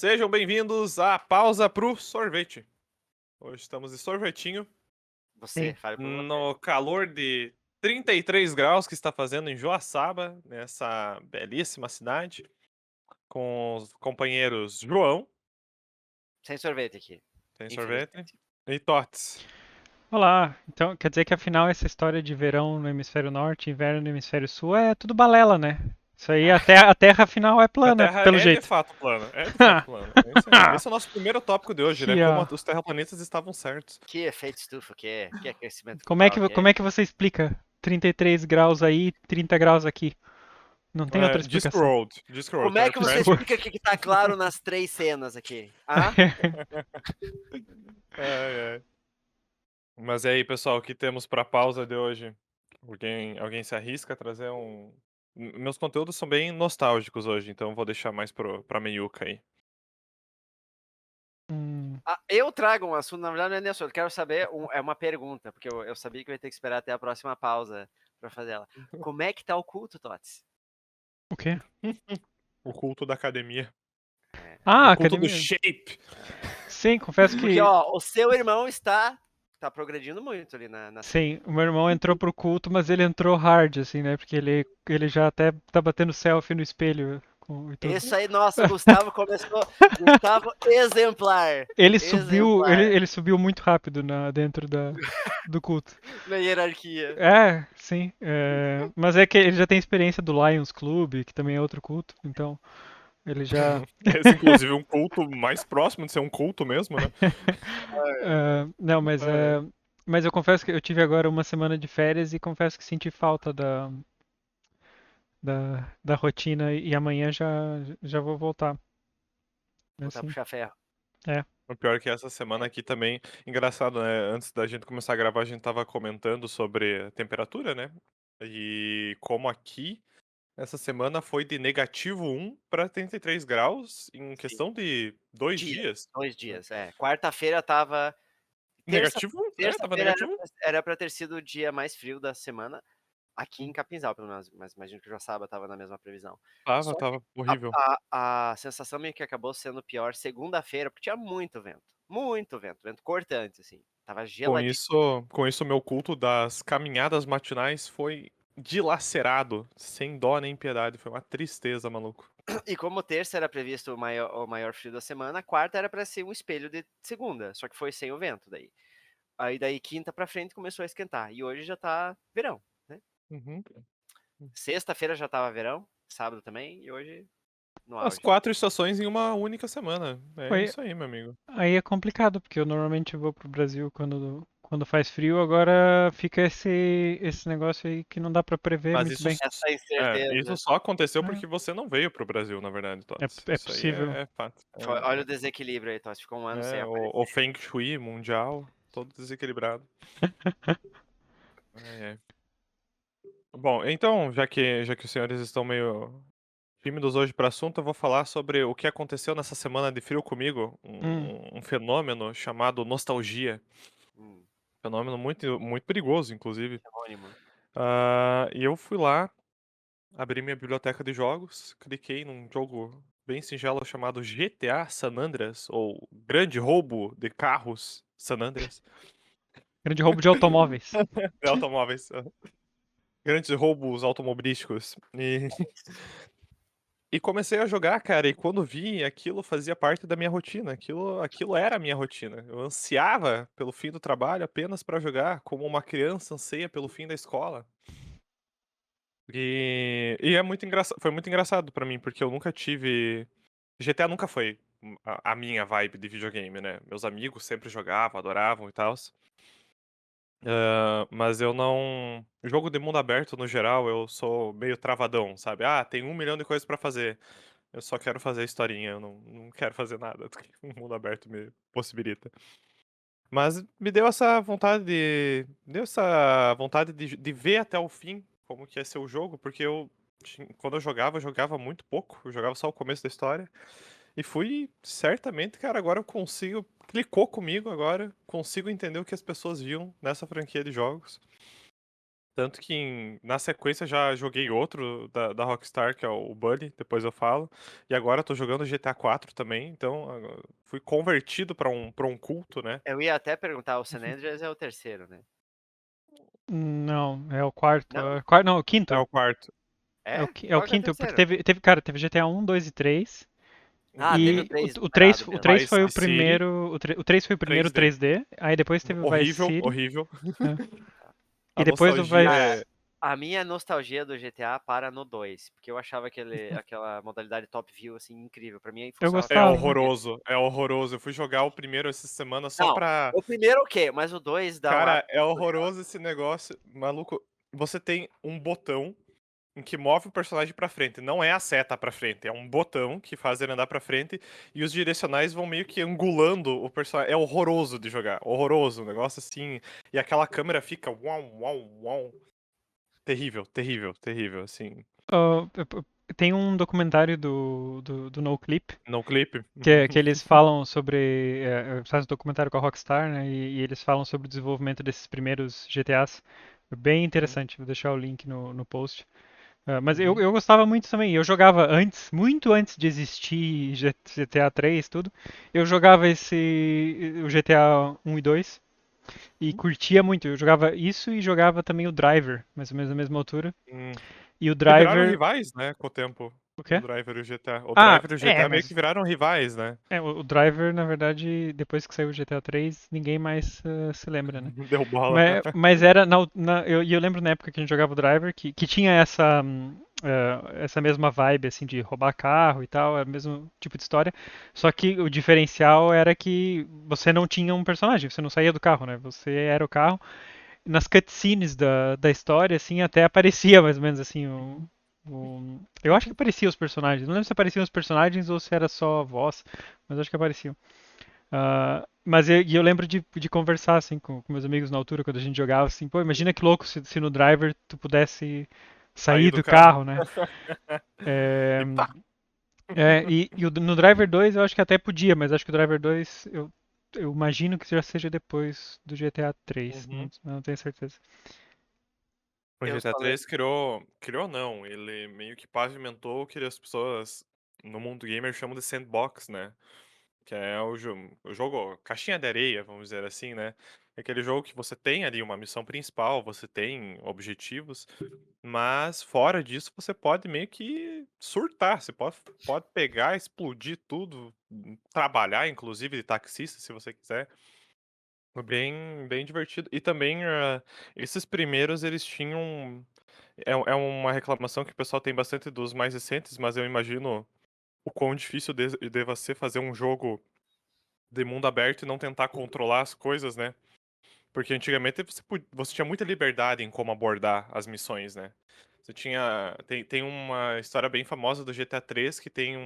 Sejam bem-vindos à pausa pro sorvete. Hoje estamos de sorvetinho Você, fale por você. no calor de 33 graus que está fazendo em Joaçaba, nessa belíssima cidade, com os companheiros João, Sem sorvete aqui, tem sorvete, infelizmente. e Tots. Olá, então quer dizer que afinal essa história de verão no hemisfério norte e inverno no hemisfério sul é tudo balela, né? Isso aí, a terra afinal é A plana, Terra pelo é de jeito. fato plana, é de fato plana. É isso aí. Esse é o nosso primeiro tópico de hoje, né? Que, Como ó, os terraplanistas estavam certos. Que efeito estufa que é crescimento como é global, que, que como é? é que você explica 33 graus aí, 30 graus aqui? Não tem outra explicação. Discworld, Como é our que você friend. explica que tá claro nas três cenas aqui? Ah? Ai, ai. Mas e aí, pessoal, o que temos pra pausa de hoje? Alguém se arrisca a trazer um. Meus conteúdos são bem nostálgicos hoje, então vou deixar mais pra meiuca aí. Eu trago um assunto, na verdade não é nem assunto, eu quero saber, é uma pergunta, porque eu sabia que eu ia ter que esperar até a próxima pausa pra fazer ela. Como é que tá o culto, Tots? O quê? O culto da academia. É. O Ah, culto do academia. shape. Sim, confesso Porque, que. ó, o seu irmão tá progredindo muito ali na Sim, academia. o meu irmão entrou pro culto, mas ele entrou hard, assim, né? Porque ele já até tá batendo selfie no espelho e tudo. Isso aí, nossa, o Gustavo começou. Gustavo exemplar. Ele subiu, ele, Exemplar ele subiu muito rápido dentro do culto. na hierarquia. É, sim. Mas é que ele já tem experiência do Lions Club, que também é outro culto, então ele já. Esse, inclusive, é um culto mais próximo de ser um culto mesmo, né? Não, É. mas eu confesso que eu tive agora uma semana de férias e confesso que senti falta da rotina e amanhã já vou voltar. Voltar a Assim, puxar ferro. é. O pior é que essa semana aqui também, engraçado, né? Antes da gente começar a gravar, a gente tava comentando sobre a temperatura, né? E como aqui, essa semana foi de -1 para 33 graus em Sim. questão de 2 Dias, dias. 2 dias, é. Quarta-feira tava. Terça, -1? É, tava terça-feira -1? era pra ter sido o dia mais frio da semana, aqui em Capinzal, pelo menos, mas imagino que o Joaçaba tava na mesma previsão. Tava, Só que tava horrível. a sensação meio que acabou sendo pior segunda-feira, porque tinha muito vento, vento cortante, assim. Tava Com geladíssimo. isso, com isso, meu culto das caminhadas matinais foi dilacerado, sem dó nem piedade. Foi uma tristeza, maluco. E como terça era previsto o maior frio da semana, quarta era para ser um espelho de segunda, só que foi sem o vento daí. Aí daí quinta pra frente começou a esquentar e hoje já tá verão, né? Uhum. Sexta-feira já tava verão, sábado também e hoje no As auge. 4 estações em uma única semana. É Aí, isso aí, meu amigo. aí é complicado, porque eu normalmente vou pro Brasil quando faz frio, agora fica esse negócio aí que não dá pra prever Mas muito isso, bem. Essa isso incerteza. só aconteceu porque você não veio pro Brasil, na verdade, Tots. É Isso aí possível. é fato. Olha o desequilíbrio aí, Totti, ficou um ano sem O aparecer. Feng Shui mundial, todo desequilibrado. É. Bom, então, já que os senhores estão meio tímidos hoje para o assunto, eu vou falar sobre o que aconteceu nessa semana de frio comigo, Hum, um fenômeno chamado nostalgia. Hum, Fenômeno muito, muito perigoso, inclusive. Jerônimo. E eu fui lá, abri minha biblioteca de jogos, cliquei num jogo bem singelo chamado GTA San Andreas, ou Grande Roubo de Carros San Andreas, grande roubo de automóveis. de automóveis. Grandes roubos automobilísticos. E comecei a jogar, cara, e quando vi, aquilo fazia parte da minha rotina, aquilo era a minha rotina. Eu ansiava pelo fim do trabalho apenas pra jogar, como uma criança anseia pelo fim da escola. E é muito engraçado, foi muito engraçado pra mim, porque eu nunca tive GTA nunca foi a minha vibe de videogame, né. Meus amigos sempre jogavam, adoravam e tals. Mas eu não jogo de mundo aberto, no geral, eu sou meio travadão, sabe. "Ah, tem 1 milhão de coisas pra fazer". Eu só quero fazer a historinha, eu não quero fazer nada do que o mundo aberto me possibilita. Mas me deu essa vontade de ver até o fim como que ia ser o jogo, porque quando eu jogava muito pouco, eu jogava só o começo da história. E fui certamente, cara, agora eu consigo clicou comigo agora, consigo entender o que as pessoas viam nessa franquia de jogos. Tanto que na sequência já joguei outro da Rockstar, que é o Bully, depois eu falo. E agora tô jogando GTA 4 também, então fui convertido pra um culto, né? Eu ia até perguntar, o San Andreas é o terceiro, né? Não, é o quarto. Não? Não, o É quinto. o quarto. É? É o Qual que é o quinto, porque terceiro? cara, teve GTA 1, 2 e 3. Ah, teve o E 3 o 3, liberado o mesmo. 3 foi o Vice City, primeiro. O 3 foi o primeiro 3D. 3D, aí depois teve o Vice Horrível, City, horrível. né? E A depois o nostalgia Vice. Cara, é. a minha nostalgia do GTA para no 2, porque eu achava aquela modalidade top view, assim, incrível. Pra mim, Eu funcionava É gostava. perfeitamente. horroroso, é horroroso. Eu fui jogar o primeiro essa semana só Não, pra. o primeiro ok, mas o 2 dá um up. Cara, é horroroso esse negócio. Maluco, você tem um botão em que move o personagem pra frente. Não é a seta pra frente, é um botão que faz ele andar pra frente e os direcionais vão meio que angulando o personagem. É horroroso de jogar, horroroso, um negócio assim. E aquela câmera fica uau, uau, uau. Terrível, terrível, terrível, assim. Ah, tem um documentário do NoClip No clipe. que eles falam sobre. Faz um documentário com a Rockstar, né? E eles falam sobre o desenvolvimento desses primeiros GTAs. É bem interessante, vou deixar o link no post. Mas Uhum. eu gostava muito também. Eu jogava antes, muito antes de existir GTA 3 tudo. Eu jogava o GTA 1 e 2 e curtia muito. Eu jogava isso e jogava também o Driver, mais ou menos na mesma altura. Hum. E o Que viraram Driver. rivais, né, com o tempo. O O quê? Driver e o GTA. O Ah, Driver e o é, GTA meio que mas. viraram rivais, né? O Driver, na verdade, depois que saiu o GTA 3, ninguém mais se lembra, né? Deu bola. Mas era. Eu lembro na época que a gente jogava o Driver que tinha essa mesma vibe, assim, de roubar carro e tal, é o mesmo tipo de história. Só que o diferencial era que você não tinha um personagem, você não saía do carro, né? Você era o carro. Nas cutscenes da história, assim, até aparecia mais ou menos assim eu acho que apareciam os personagens. Não lembro se apareciam os personagens ou se era só a voz, mas acho que apareciam. Mas eu lembro de conversar assim com meus amigos na altura quando a gente jogava assim, pô, imagina que louco se no driver tu pudesse Sair sair do do carro carro, né? É, e pá. no Driver 2 eu acho que até podia, mas acho que o Driver 2 eu imagino que já seja depois do GTA 3, Uhum. não tenho certeza. O Eu GTA só lembro. 3 criou não, ele meio que pavimentou o que as pessoas no mundo gamer chamam de sandbox, né? Que é o jogo caixinha de areia, vamos dizer assim, né? É aquele jogo que você tem ali uma missão principal, você tem objetivos, mas fora disso você pode meio que surtar, você pode pegar, explodir tudo, trabalhar inclusive de taxista se você quiser. Foi bem divertido. E também esses primeiros eles tinham. É uma reclamação que o pessoal tem bastante dos mais recentes, mas eu imagino o quão difícil deva ser fazer um jogo de mundo aberto e não tentar controlar as coisas, né? Porque antigamente você tinha muita liberdade em como abordar as missões, né? Você tinha. Tem uma história bem famosa do GTA 3 que tem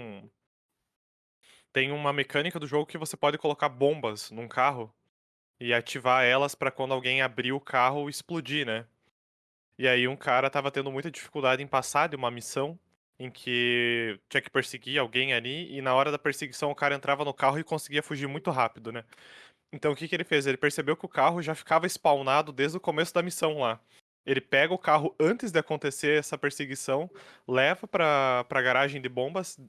uma mecânica do jogo que você pode colocar bombas num carro e ativar elas pra quando alguém abrir o carro explodir, né? E aí um cara tava tendo muita dificuldade em passar de uma missão em que tinha que perseguir alguém ali e na hora da perseguição o cara entrava no carro e conseguia fugir muito rápido, né? Então o que que ele fez? Ele percebeu que o carro já ficava spawnado desde o começo da missão lá. Ele pega o carro antes de acontecer essa perseguição, leva pra garagem de bombas,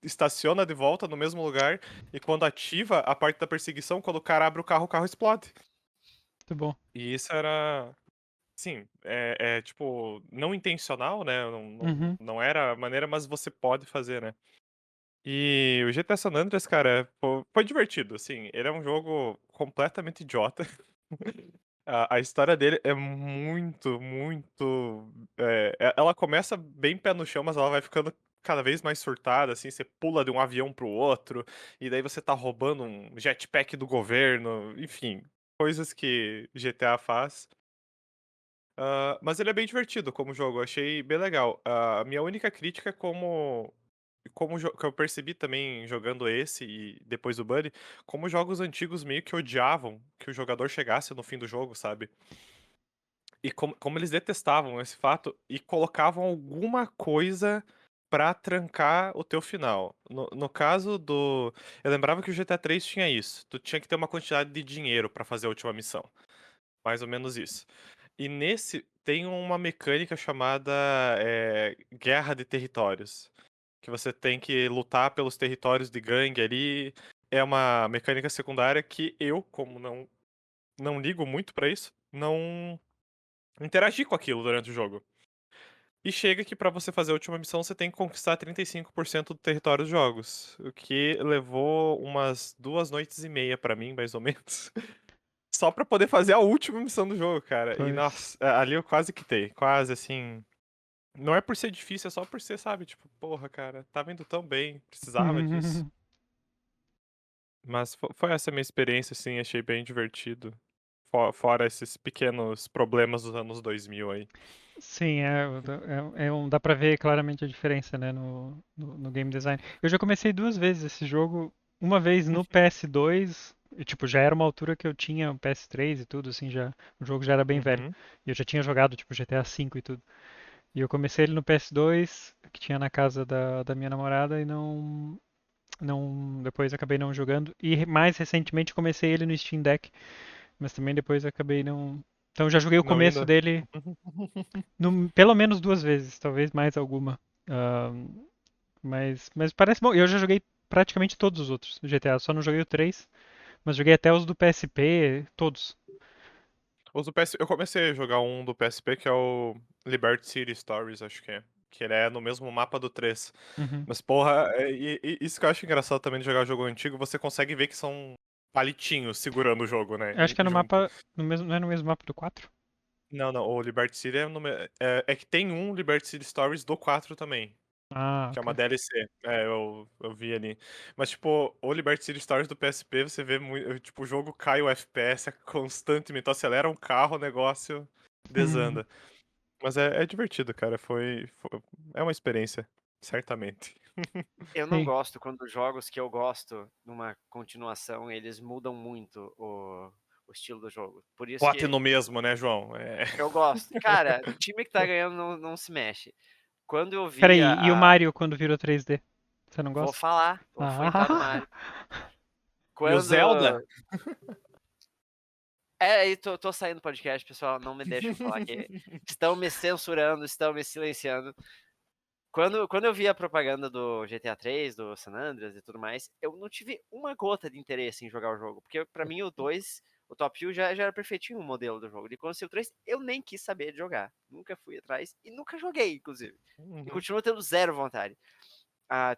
estaciona de volta no mesmo lugar e quando ativa a parte da perseguição, quando o cara abre o carro explode. Muito bom. E isso era, sim, tipo, não intencional, né? Uhum. Não era a maneira, mas você pode fazer, né? E o GTA San Andreas, cara, foi divertido, assim. Ele é um jogo completamente idiota. A história dele é muito, muito. Ela começa bem pé no chão, mas ela vai ficando cada vez mais surtada, assim. Você pula de um avião pro outro, e daí você tá roubando um jetpack do governo, enfim, coisas que GTA faz. Mas ele é bem divertido como jogo, eu achei bem legal. A minha única crítica é que eu percebi também jogando esse e depois o Buddy, como jogos antigos meio que odiavam que o jogador chegasse no fim do jogo, sabe? E como eles detestavam esse fato e colocavam alguma coisa pra trancar o teu final. No caso do. Eu lembrava que o GTA 3 tinha isso. Tu tinha que ter uma quantidade de dinheiro pra fazer a última missão. Mais ou menos isso. E nesse tem uma mecânica chamada guerra de territórios. Que você tem que lutar pelos territórios de gangue ali. É uma mecânica secundária que eu, como não ligo muito pra isso, não interagi com aquilo durante o jogo. E chega que pra você fazer a última missão você tem que conquistar 35% do território dos jogos. O que levou umas 2 noites e meia pra mim, mais ou menos. Só pra poder fazer a última missão do jogo, cara. E Pois. nossa, ali eu quase quitei. Quase assim. Não é por ser difícil, é só por ser, sabe? Tipo, porra, cara, tava indo tão bem, precisava disso. Mas foi essa minha experiência, assim, achei bem divertido. Fora esses pequenos problemas dos anos 2000 aí. Sim, dá pra ver claramente a diferença, né, no game design. Eu já comecei duas vezes esse jogo, uma vez no PS2, e, tipo, já era uma altura que eu tinha o PS3 e tudo, assim, o jogo já era bem velho. Uhum. E eu já tinha jogado, tipo, GTA V e tudo. E eu comecei ele no PS2, que tinha na casa da minha namorada, e depois acabei não jogando. E mais recentemente comecei ele no Steam Deck, mas também depois acabei não. Então eu já joguei o Não começo indo. dele pelo menos duas vezes, talvez mais alguma. Mas parece bom. Eu já joguei praticamente todos os outros do GTA, só não joguei o 3, mas joguei até os do PSP, todos. Os do PS... Eu comecei a jogar um do PSP que é o Liberty City Stories, acho que é. Que ele é no mesmo mapa do 3. Uhum. Mas, porra, e isso que eu acho engraçado também de jogar jogo antigo, você consegue ver que são palitinhos segurando o jogo, né? Eu acho que é no Junto. mapa, não é no mesmo mapa do 4? Não, não, o Liberty City é que tem um Liberty City Stories do 4 também. Ah, Que é uma ok. DLC. Eu vi ali. Mas, tipo, o Liberty City Stories do PSP, você vê muito. Tipo, o jogo cai o FPS constantemente. Tu acelera um carro, o negócio desanda. Mas é divertido, cara. É uma experiência, certamente. Eu não Sim. gosto quando jogos que eu gosto, numa continuação, eles mudam muito o estilo do jogo. Por isso Bote que no mesmo, né, João? eu gosto. Cara, time que tá ganhando não se mexe. Quando eu vi Peraí, e o Mario quando virou 3D? Você não Vou gosta? falar, vou entrar no Ah, Mario. E o Zelda? Quando. E tô saindo do podcast, pessoal. Não me deixam falar que estão me censurando, estão me silenciando. Quando eu vi a propaganda do GTA 3, do San Andreas e tudo mais, eu não tive uma gota de interesse em jogar o jogo. Porque pra mim o 2, o Top View já era perfeitinho o modelo do jogo. E quando saiu o 3, eu nem quis saber de jogar. Nunca fui atrás e nunca joguei, inclusive. E Uhum. continuo tendo zero vontade.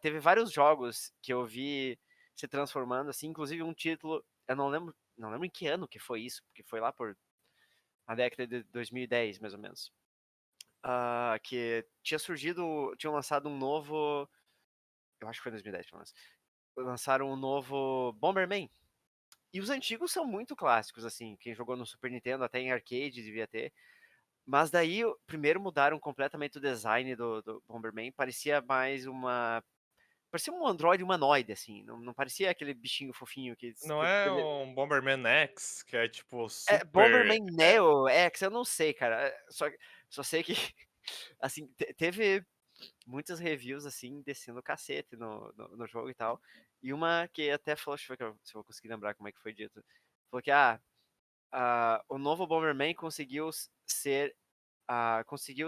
Teve vários jogos que eu vi se transformando, assim, inclusive um título, eu não lembro em que ano que foi isso, porque foi lá por a década de 2010, mais ou menos. Que tinham lançado um novo, eu acho que foi em 2010, pelo menos, lançaram um novo Bomberman. E os antigos são muito clássicos, assim, quem jogou no Super Nintendo, até em arcade devia ter. Mas daí, primeiro mudaram completamente o design do Bomberman, parecia um androide humanoide, assim. Não parecia aquele bichinho fofinho que. Não é um Bomberman X, que é tipo super. Bomberman Neo X, eu não sei, cara. Só sei que, assim, teve muitas reviews, assim, descendo o cacete no jogo e tal. E uma que até falou, deixa eu ver se eu vou conseguir lembrar como é que foi dito. Falou que, o novo Bomberman conseguiu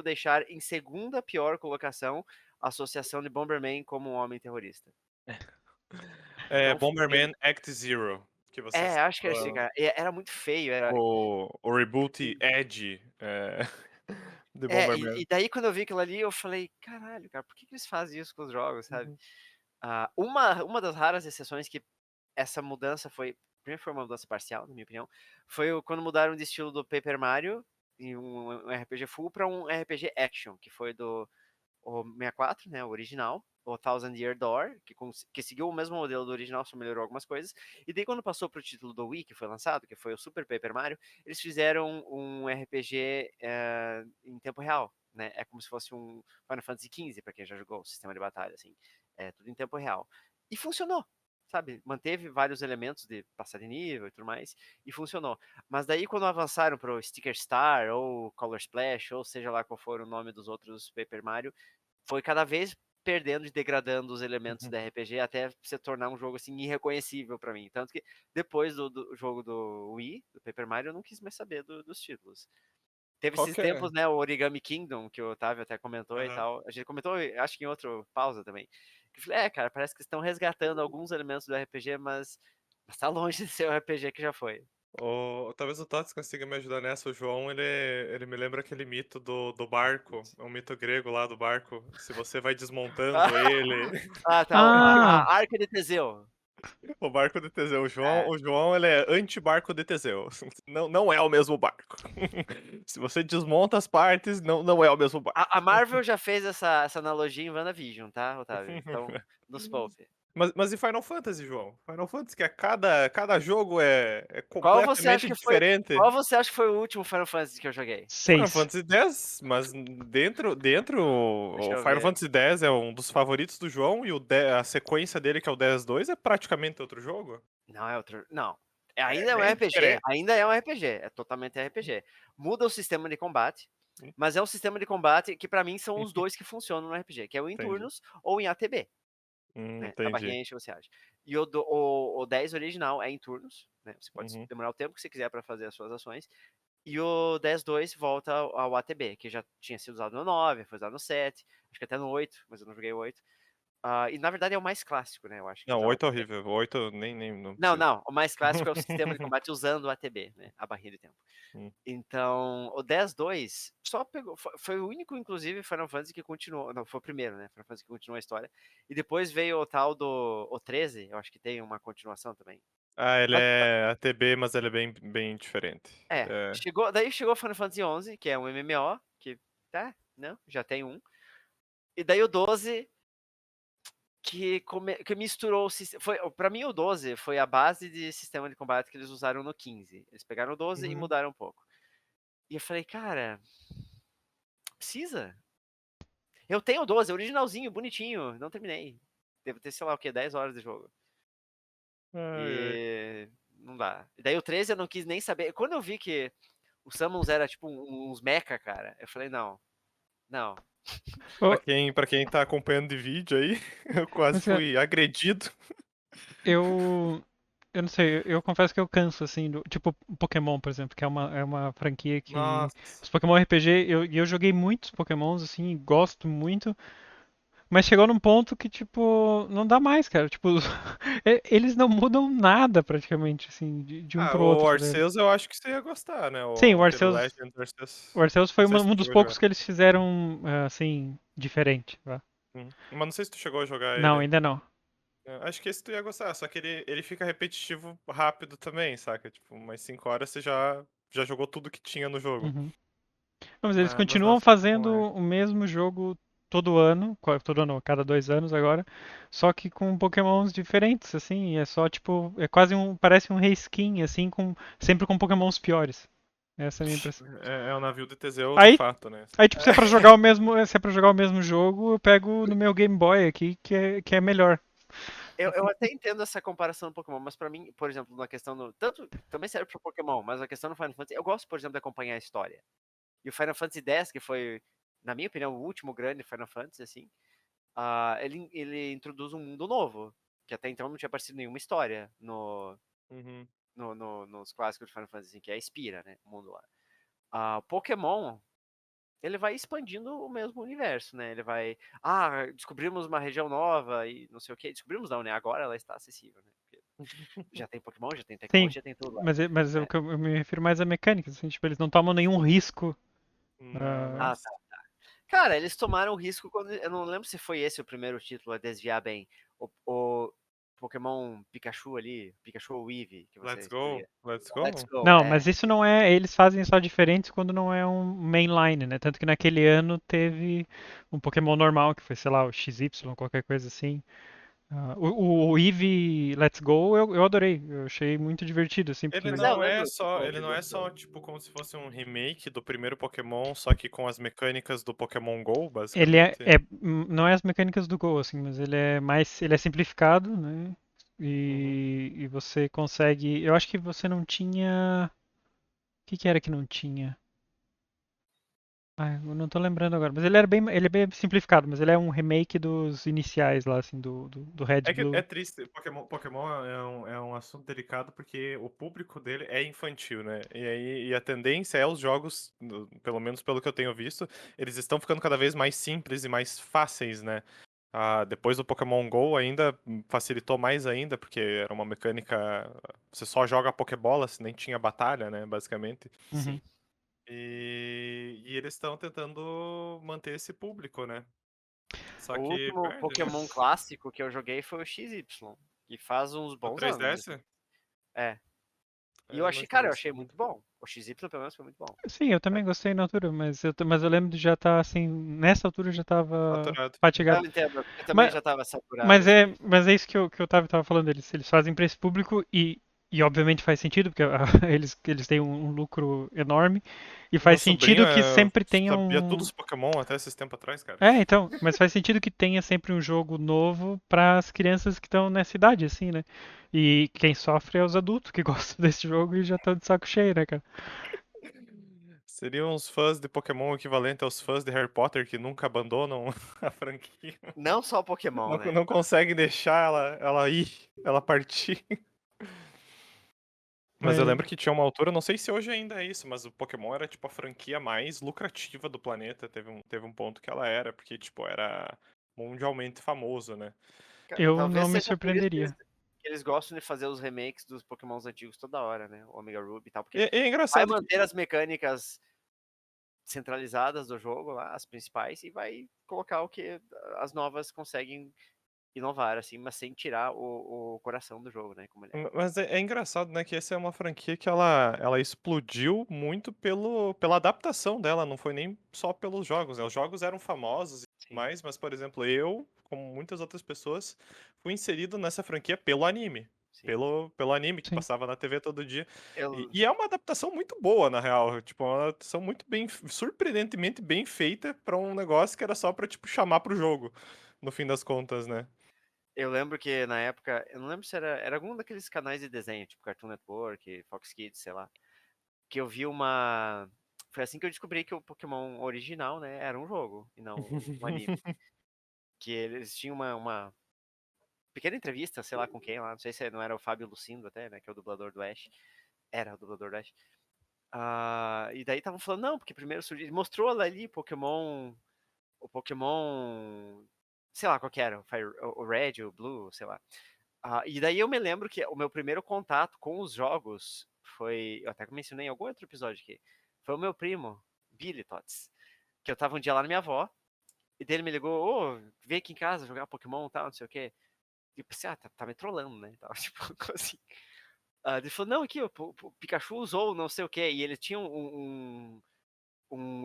deixar em segunda pior colocação a associação de Bomberman como um homem terrorista. É Então, Bomberman Act Zero, que você está acho que era assim, falando. cara. Era muito feio. O reboot Edge de E Bomberman. daí quando eu vi aquilo ali, eu falei, caralho, cara, por que eles fazem isso com os jogos, sabe? Uhum. Uma das raras exceções que essa mudança primeiro foi uma mudança parcial, na minha opinião, foi quando mudaram de estilo do Paper Mario, em um RPG full, para um RPG action, que foi o 64, né, o original, o Thousand Year Door, que seguiu o mesmo modelo do original, só melhorou algumas coisas. E daí quando passou pro título do Wii, que foi lançado, que foi o Super Paper Mario, eles fizeram um RPG em tempo real, né? É como se fosse um Final Fantasy XV, para quem já jogou o sistema de batalha, assim. É tudo em tempo real. E funcionou, sabe? Manteve vários elementos de passar de nível e tudo mais, e funcionou. Mas daí quando avançaram pro Sticker Star, ou Color Splash, ou seja lá qual for o nome dos outros Paper Mario, foi cada vez perdendo e degradando os elementos Uhum. da RPG até se tornar um jogo assim irreconhecível para mim. Tanto que depois do jogo do Wii, do Paper Mario, eu não quis mais saber dos títulos. Teve Qual esses que é? tempos, né, o Origami Kingdom, que o Otávio até comentou e Aham. tal. A gente comentou, acho que em outro pausa também. Que eu falei, cara, parece que estão resgatando alguns elementos do RPG, mas tá longe de ser o RPG que já foi. Talvez o Tots consiga me ajudar nessa. O João, ele me lembra aquele mito do barco. É um mito grego lá do barco. Se você vai desmontando ele. Ah, tá. Ah, A Arca de Teseu. O barco de Teseu. É. O João, ele é anti-barco de Teseu. Não é o mesmo barco. Se você desmonta as partes, não é o mesmo barco. A Marvel já fez essa analogia em WandaVision, tá, Otávio? Então, nos poupe. Mas e Final Fantasy, João? Final Fantasy, que cada jogo é Qual você acha completamente que foi diferente. qual você acha que foi o último Final Fantasy que eu joguei? Final 6. Fantasy X, mas dentro Deixa o eu Final ver. Fantasy X é um dos favoritos do João e a sequência dele, que é o X-2, é praticamente outro jogo. Não, é outro. Não. É Ainda é um bem RPG, diferente. ainda é um RPG, é totalmente RPG. Muda o sistema de combate, mas é um sistema de combate que pra mim são os dois que funcionam no RPG, que é o em Entendi. turnos ou em ATB, né? A Entendi. barrinha enche, você age. E o 10 original é em turnos, né? Você pode Uhum. demorar o tempo que você quiser pra fazer as suas ações. E o 10.2 volta ao ATB, que já tinha sido usado no 9, foi usado no 7, acho que até no 8, mas eu não joguei o 8. E na verdade é o mais clássico, né? Eu acho que Não, usar o 8 é ATB. horrível. 8 nem não Não, precisa. não, o mais clássico é o sistema de combate usando o ATB, né? A barrinha de tempo. Hum. Então, o 10.2 só pegou. Foi o único, inclusive, Final Fantasy que continuou. Não, foi o primeiro, né? Final Fantasy que continuou a história. E depois veio o tal do o 13, eu acho que tem uma continuação também. Ah, ele Mas, é ATB, mas ele é bem diferente. É. daí chegou Final Fantasy 11, que é um MMO, que, tá, né? Já tem um. E daí o 12, que misturou o sistema. Pra mim, o 12 foi a base de sistema de combate que eles usaram no 15. Eles pegaram o 12 e Uhum. mudaram um pouco. E eu falei, cara, precisa? Eu tenho o 12, originalzinho, bonitinho, não terminei. Devo ter, sei lá o que, 10 horas de jogo. Ai, ai. E não dá. E daí o 13 eu não quis nem saber. Quando eu vi que o Summons era tipo uns mecha, cara, eu falei, não, não. oh, Pra quem tá acompanhando de vídeo aí, eu quase mas fui agredido. eu, eu não sei, eu confesso que eu canso, assim, tipo Pokémon, por exemplo, que é uma franquia que. Nossa. Os Pokémon RPG, eu joguei muitos Pokémons, assim, gosto muito, mas chegou num ponto que, tipo, não dá mais, cara. Tipo, eles não mudam nada praticamente, assim, de um Ah, pro o outro, sabe? Arceus eu acho que você ia gostar, né? Sim, Aquele Legend O Arceus. Arceus foi Não sei se um tu dos chegou a jogar. poucos que eles fizeram, assim, diferente, vá. Mas não sei se tu chegou a jogar Não, ele. ainda não. Acho que esse tu ia gostar, só que ele fica repetitivo rápido também, saca? Tipo, umas 5 horas você já jogou tudo que tinha no jogo. Uhum. Não, mas eles Mas continuam nossa, fazendo não é. o mesmo jogo todo ano, todo ano, a cada 2 anos agora, só que com Pokémons diferentes, assim, e é só tipo, é quase parece um reskin, assim, sempre com Pokémons piores. Essa é a minha impressão. É o navio de Teseu de Aí, fato, né? aí tipo, se é pra jogar o mesmo jogo, eu pego no meu Game Boy aqui, que é melhor. Eu até entendo essa comparação do Pokémon, mas pra mim, por exemplo, na questão do. Tanto também serve pro Pokémon, mas a questão do Final Fantasy, eu gosto, por exemplo, de acompanhar a história. E o Final Fantasy X, que foi, na minha opinião, o último grande Final Fantasy, assim, ele introduz um mundo novo, que até então não tinha aparecido nenhuma história Uhum. nos clássicos de Final Fantasy, assim, que é a Spira, né? O mundo lá. Pokémon, ele vai expandindo o mesmo universo, né? Ele vai. Descobrimos uma região nova e não sei o que. Descobrimos não, né? Agora ela está acessível, né? Porque já tem Pokémon, já tem Sim, tecnologia, tem tudo lá. mas Né? eu me refiro mais a mecânicas, assim, tipo, eles não tomam nenhum risco. Não, ah, Tá. Cara, eles tomaram o risco quando. Eu não lembro se foi esse o primeiro título a desviar bem. O Pokémon Pikachu ali, Pikachu ou Eevee, que você Let's go, escolhia. let's Let's go. Go, Não, é. mas isso não é. Eles fazem só diferentes quando não é um mainline, né? Tanto que naquele ano teve um Pokémon normal, que foi, sei lá, o XY, qualquer coisa assim. O Eevee Let's Go eu adorei. Eu achei muito divertido, assim, porque. Mas eu lembro do Ele não é Let's só Go. tipo como se fosse um remake do primeiro Pokémon, só que com as mecânicas do Pokémon Go, Ele basicamente. não é as mecânicas do Go, assim, mas ele é simplificado, né? Uhum. E você consegue. Eu acho que você não tinha. O que era que não tinha? Eu não tô lembrando agora, mas ele é bem simplificado, mas ele é um remake dos iniciais lá, assim, do Red É que é Blue. triste, Pokémon é um assunto delicado porque o público dele é infantil, né? E a tendência é os jogos, pelo menos pelo que eu tenho visto, eles estão ficando cada vez mais simples e mais fáceis, né? Depois do Pokémon Go ainda facilitou mais ainda, porque era uma mecânica. Você só joga Pokébola, nem tinha batalha, né? Basicamente. Uhum. Sim. E eles estão tentando manter esse público, né? Só O que último perde, né? Pokémon clássico que eu joguei foi o XY, que faz uns O bons anos, assim. 3DS? É. E eu Eu não achei, cara, eu joguei esse achei jogo. muito bom. O XY pelo menos foi muito bom. Sim, eu também gostei na altura, mas eu lembro de já estar assim, nessa altura já tava Saturado. Eu fatigado. entendo, eu também Mas, já tava saturado, mas assim. é isso que o Otávio tava falando, eles fazem para esse público e obviamente faz sentido, porque eles têm um lucro enorme, e Meu faz sobrinho sentido que sempre tenha sabia todos um. os Pokémon até esses tempos atrás, cara. Então, mas faz sentido que tenha sempre um jogo novo para as crianças que estão nessa idade, assim, né? E quem sofre é os adultos que gostam desse jogo e já estão de saco cheio, né, cara? Seriam os fãs de Pokémon equivalente aos fãs de Harry Potter que nunca abandonam a franquia. Não só Pokémon, Não, né? não conseguem deixar ela ir, ela partir. Mas eu É, lembro que tinha uma altura, não sei se hoje ainda é isso, mas o Pokémon era tipo a franquia mais lucrativa do planeta. Teve um ponto que ela era, porque tipo, era mundialmente famoso, né? eu Talvez não me seja por isso surpreenderia. que eles gostam de fazer os remakes dos Pokémons antigos toda hora, né? O Omega Ruby e tal, porque E é vai engraçado que manter as mecânicas centralizadas do jogo lá, as principais, e vai colocar o que as novas conseguem inovar, assim, mas sem tirar o coração do jogo, né? Como ele é. Mas é engraçado, né, que essa é uma franquia que ela explodiu muito pela adaptação dela, não foi nem só pelos jogos, né? Os jogos eram famosos e tudo Sim, mais, mas, por exemplo, eu, como muitas outras pessoas, fui inserido nessa franquia pelo anime. sim. Pelo anime que Sim. passava na TV todo dia. E, Eu, e é uma adaptação muito boa, na real. Tipo, é uma adaptação muito bem, surpreendentemente bem feita pra um negócio que era só pra, tipo, chamar pro jogo, no fim das contas, né? eu lembro que na época, eu não lembro se era algum daqueles canais de desenho, tipo Cartoon Network, Fox Kids, sei lá, que eu vi uma. Foi assim que eu descobri que o Pokémon original, né, era um jogo e não um anime. Que eles tinham uma pequena entrevista, sei lá com quem lá, não sei se não era o Fábio Lucindo até, né, que é o dublador do Ash. Era o dublador do Ash. E daí estavam falando, não, porque primeiro surgiu, mostrou lá ali o Pokémon, sei lá qual que era, o Red, o Blue, sei lá. E daí eu me lembro que o meu primeiro contato com os jogos foi, eu até mencionei em algum outro episódio aqui, foi o meu primo, Billy Tots, que eu tava um dia lá na minha avó, e dele me ligou, ô, vem aqui em casa jogar Pokémon e tal, não sei o quê. E eu pensei, tá me trollando, né? Tava, tipo, assim. Ele falou, não, aqui, o Pikachu usou não sei o quê, e ele tinha um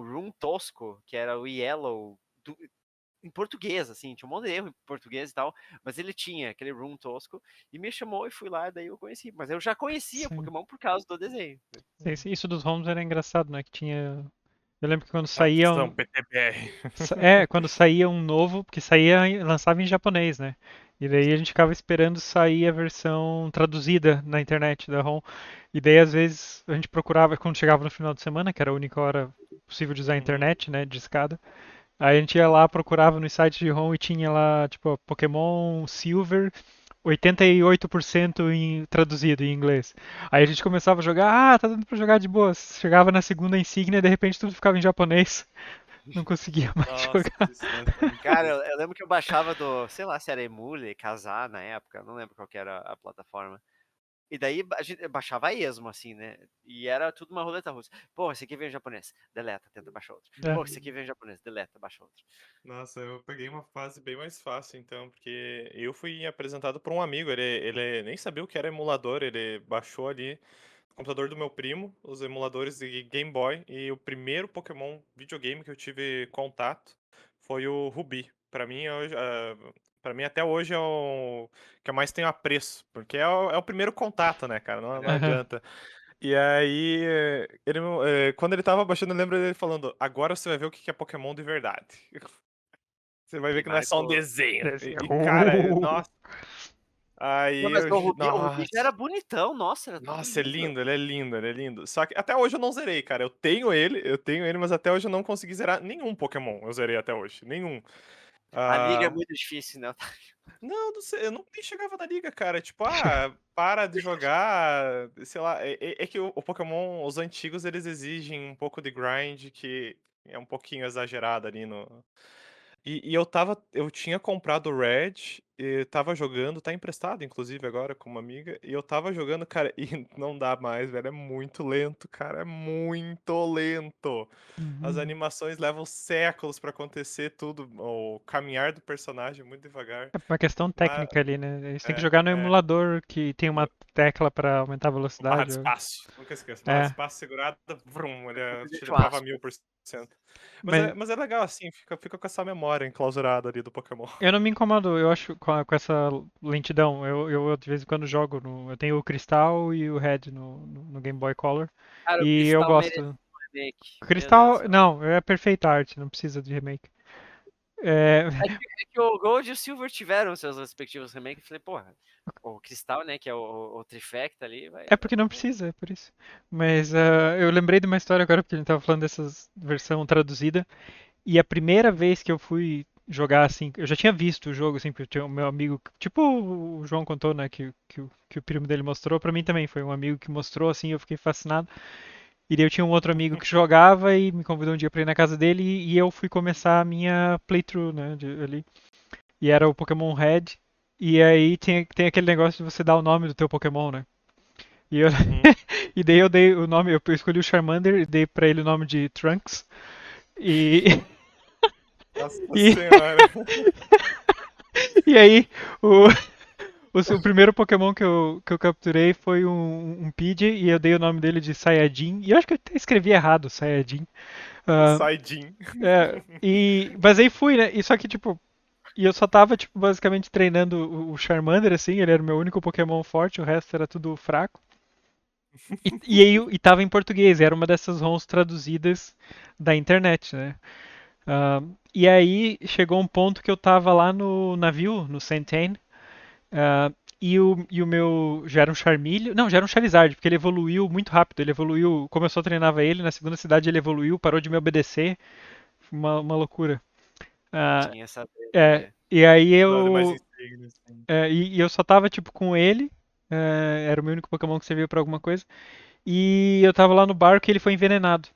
room tosco, que era o Yellow, em português, assim, tinha um monte de erro em português e tal, mas ele tinha aquele room tosco, e me chamou e fui lá, e daí eu conheci. Mas eu já conhecia Sim. Pokémon por causa do desenho. Isso dos ROMs era engraçado, né? Que tinha. Eu lembro que quando saía Atenção, um. PTBR. Quando saía um novo, porque lançava em japonês, né? E daí a gente ficava esperando sair a versão traduzida na internet da ROM. E daí às vezes a gente procurava quando chegava no final de semana, que era a única hora possível de usar a Uhum. internet, né, de escada. Aí a gente ia lá, procurava no site de ROM e tinha lá, tipo, Pokémon Silver 88% traduzido em inglês. Aí a gente começava a jogar, tá dando pra jogar de boa. Chegava na segunda insígnia e de repente tudo ficava em japonês. Não conseguia mais Nossa, jogar. isso é muito Cara, triste. eu lembro que eu baixava sei lá, se era Emule, Kazaa na época, não lembro qual que era a plataforma. E daí a gente baixava a esmo, assim, né? E era tudo uma roleta russa. Pô, esse aqui veio em japonês, deleta, tenta baixar outro. É. Pô, esse aqui veio em japonês, deleta, baixa outro. Nossa, eu peguei uma fase bem mais fácil, então, porque eu fui apresentado por um amigo, ele nem sabia o que era emulador, ele baixou ali no computador do meu primo, os emuladores de Game Boy, e o primeiro Pokémon videogame que eu tive contato foi o Ruby. Pra mim até hoje é o que eu mais tenho apreço, porque é o primeiro contato, né, cara, não Aham. Aham. adianta. E aí, quando ele tava baixando, eu lembro dele falando: agora você vai ver o que é Pokémon de verdade. Você vai ver E que não é só um marcou. desenho. Esse- E, cara, nossa, Aí Não, mas eu. O Rubi já Nossa. era bonitão, nossa, era tudo Nossa, é lindo. lindo, ele é lindo, ele é lindo. Só que até hoje eu não zerei, cara. Eu tenho ele, mas até hoje eu não consegui zerar nenhum Pokémon. Eu zerei até hoje, nenhum. A liga é Ah, muito difícil, né? não, não sei, eu não nem chegava na liga, cara. Tipo, para de jogar, sei lá. É que o Pokémon, os antigos, eles exigem um pouco de grind que é um pouquinho exagerado ali no. E eu tinha comprado o Red, e tava jogando, tá emprestado, inclusive, agora com uma amiga, e eu tava jogando, cara, e não dá mais, velho, é muito lento, cara, é muito lento. As Uhum. animações levam séculos pra acontecer tudo, o caminhar do personagem é muito devagar. É uma questão Mas, técnica ali, né? Eles têm que é, jogar no é, emulador que tem uma tecla pra aumentar a barra velocidade. de espaço, nunca esqueço, barra de É, espaço segurada, vrum, ele te Deixa o levava a asco. 1000%. Mas mas é, mas é legal assim, fica com essa memória enclausurada ali do Pokémon. eu não me incomodo, eu acho, com essa lentidão. Eu de vez em quando jogo eu tenho o Cristal e o Red no Game Boy Color. Cara, o E eu Cristal merece gosto. um remake. Meu Deus do Cristal, céu. não, é perfeita arte, não precisa de remake. É, É que o Gold e o Silver tiveram seus respectivos remakes. Eu falei, porra, o Cristal, né, que é o Trifecta ali, vai. é porque não precisa, é por isso. Mas eu lembrei de uma história agora, porque a gente tava falando dessas versão traduzida. E a primeira vez que eu fui jogar assim, eu já tinha visto o jogo, assim, porque eu tinha o meu amigo, tipo o João contou, né, que o primo dele mostrou, pra mim também, foi um amigo que mostrou, assim, eu fiquei fascinado. E daí eu tinha um outro amigo que jogava e me convidou um dia pra ir na casa dele e eu fui começar a minha playthrough, né, ali. E era o Pokémon Red. E aí tem aquele negócio de você dar o nome do teu Pokémon, né? E, eu, Uhum. e daí eu dei o nome, eu escolhi o Charmander e dei pra ele o nome de Trunks. E, Nossa e, senhora. e aí o, o primeiro Pokémon que eu capturei foi um Pidgey e eu dei o nome dele de Saiyajin. E eu acho que eu até escrevi errado, Saiyajin. Ah, Saiyajin. mas aí fui, né? E só que, tipo, e eu só tava, tipo, basicamente treinando o Charmander, assim, ele era o meu único Pokémon forte, o resto era tudo fraco. E tava em português, era uma dessas ROMs traduzidas da internet, né? E aí chegou um ponto que eu tava lá no navio, no Centane, e o meu já era um Charmeleon, não, já era um Charizard, porque ele evoluiu muito rápido, ele evoluiu, como eu só treinava ele, na segunda cidade ele evoluiu, parou de me obedecer, uma loucura. Ah, Tinha essa treta aí. e aí Nada mais eu insignia, assim. e eu só tava tipo com ele, era o meu único Pokémon que servia pra alguma coisa. E eu tava lá no barco e ele foi envenenado.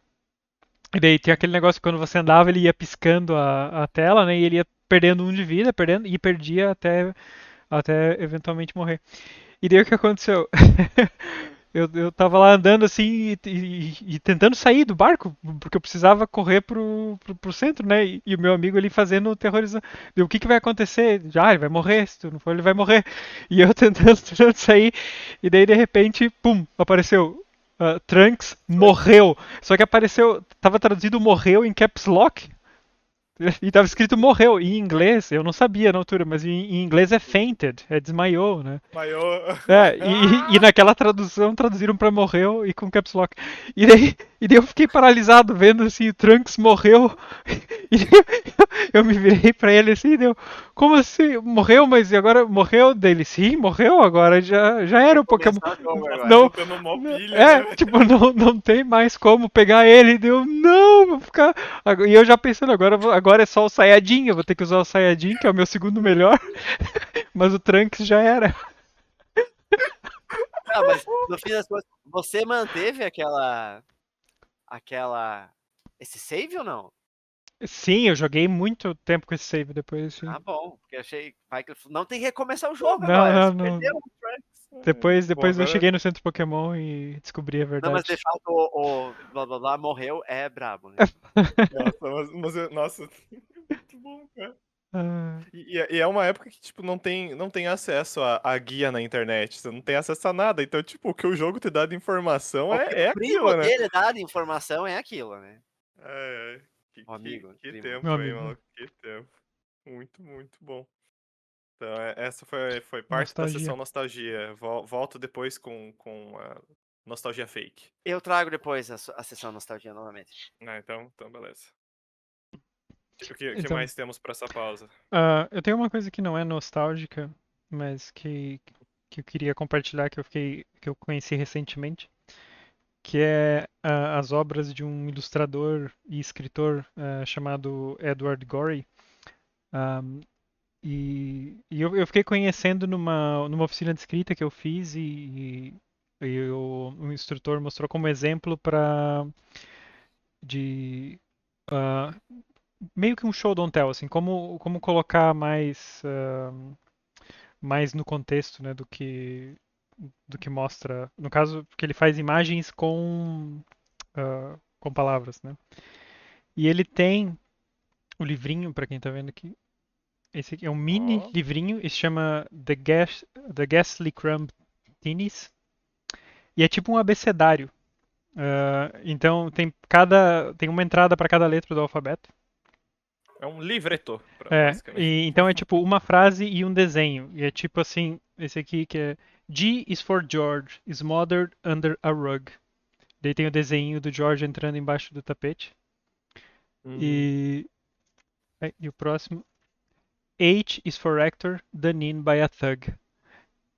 E daí tem aquele negócio que quando você andava, ele ia piscando a tela, né? E ele ia perdendo um de vida, perdendo, e perdia até eventualmente morrer. E daí o que aconteceu? Eu tava lá andando assim e tentando sair do barco, porque eu precisava correr pro centro, né? E o meu amigo ali fazendo terrorizando. O que que vai acontecer? Já, ele vai morrer, se tu não for, ele vai morrer. E eu tentando sair, e daí de repente, pum, apareceu. Trunks morreu. Só que apareceu, tava traduzido morreu em caps lock. E tava escrito morreu. Em inglês, eu não sabia na altura, mas em inglês é fainted, é desmaiou, né? Maior. E naquela tradução traduziram pra morreu e com caps lock. E daí eu fiquei paralisado vendo assim, o Trunks morreu. E eu me virei pra ele assim, deu, como assim? Morreu, mas e agora morreu dele? Sim, morreu agora, já Vai era o Pokémon. começar o jogo Nossa, agora. Não, juntando mó pilha, é, né? tipo, não tem mais como pegar ele. Deu, não, vou ficar. E eu já pensando, agora é só o Saiyajin, eu vou ter que usar o Saiyajin, que é o meu segundo melhor. Mas o Trunks já era. Ah, mas no fim das contas, você manteve aquela. Esse save ou não? Sim, eu joguei muito tempo com esse save depois, sim. Ah, bom, porque eu achei. Não tem que recomeçar o jogo Não, agora. não, Você não. perdeu o Trunks. Depois, Bom, depois eu agora. cheguei no centro Pokémon e descobri a Não, mas de verdade. fato o blá blá blá morreu é brabo, né? Nossa, nossa, muito bom, cara. Ah, E é uma época que, tipo, não tem acesso a guia na internet. Você não tem acesso a nada. Então, tipo, o que o jogo te dá de informação O que o é primo aquilo, né? dele dá de informação é aquilo, né? É, que, O que, amigo, que primo. meu tempo, hein, amigo, maluco? Que tempo. Muito, muito bom. Então, essa foi parte da nostalgia. sessão nostalgia. Volto depois com a nostalgia fake. Eu trago depois a sessão nostalgia novamente. Então beleza. O que Então, mais temos pra essa pausa? eu tenho uma coisa que não é nostálgica, mas que eu queria compartilhar, que eu conheci recentemente, que é as obras de um ilustrador e escritor chamado Edward Gorey. Um, eu fiquei conhecendo numa oficina de escrita que eu fiz e o instrutor mostrou como exemplo de ah, meio que um show don't tell, assim, como colocar mais no contexto, né, do que mostra. No caso, porque ele faz imagens com palavras, né? E ele tem o livrinho, para quem tá vendo aqui. Esse aqui é um mini Ó. livrinho, e se chama The Ghastly Crumb Teenies. E é tipo um abecedário. Então tem uma entrada para cada letra do alfabeto. É um livreto, basicamente. Então é tipo uma frase e um desenho. E é tipo assim, esse aqui que é G is for George, smothered under a rug. Daí tem o desenho do George entrando embaixo do tapete. Uhum. E o próximo. H is for Hector, done in by a thug.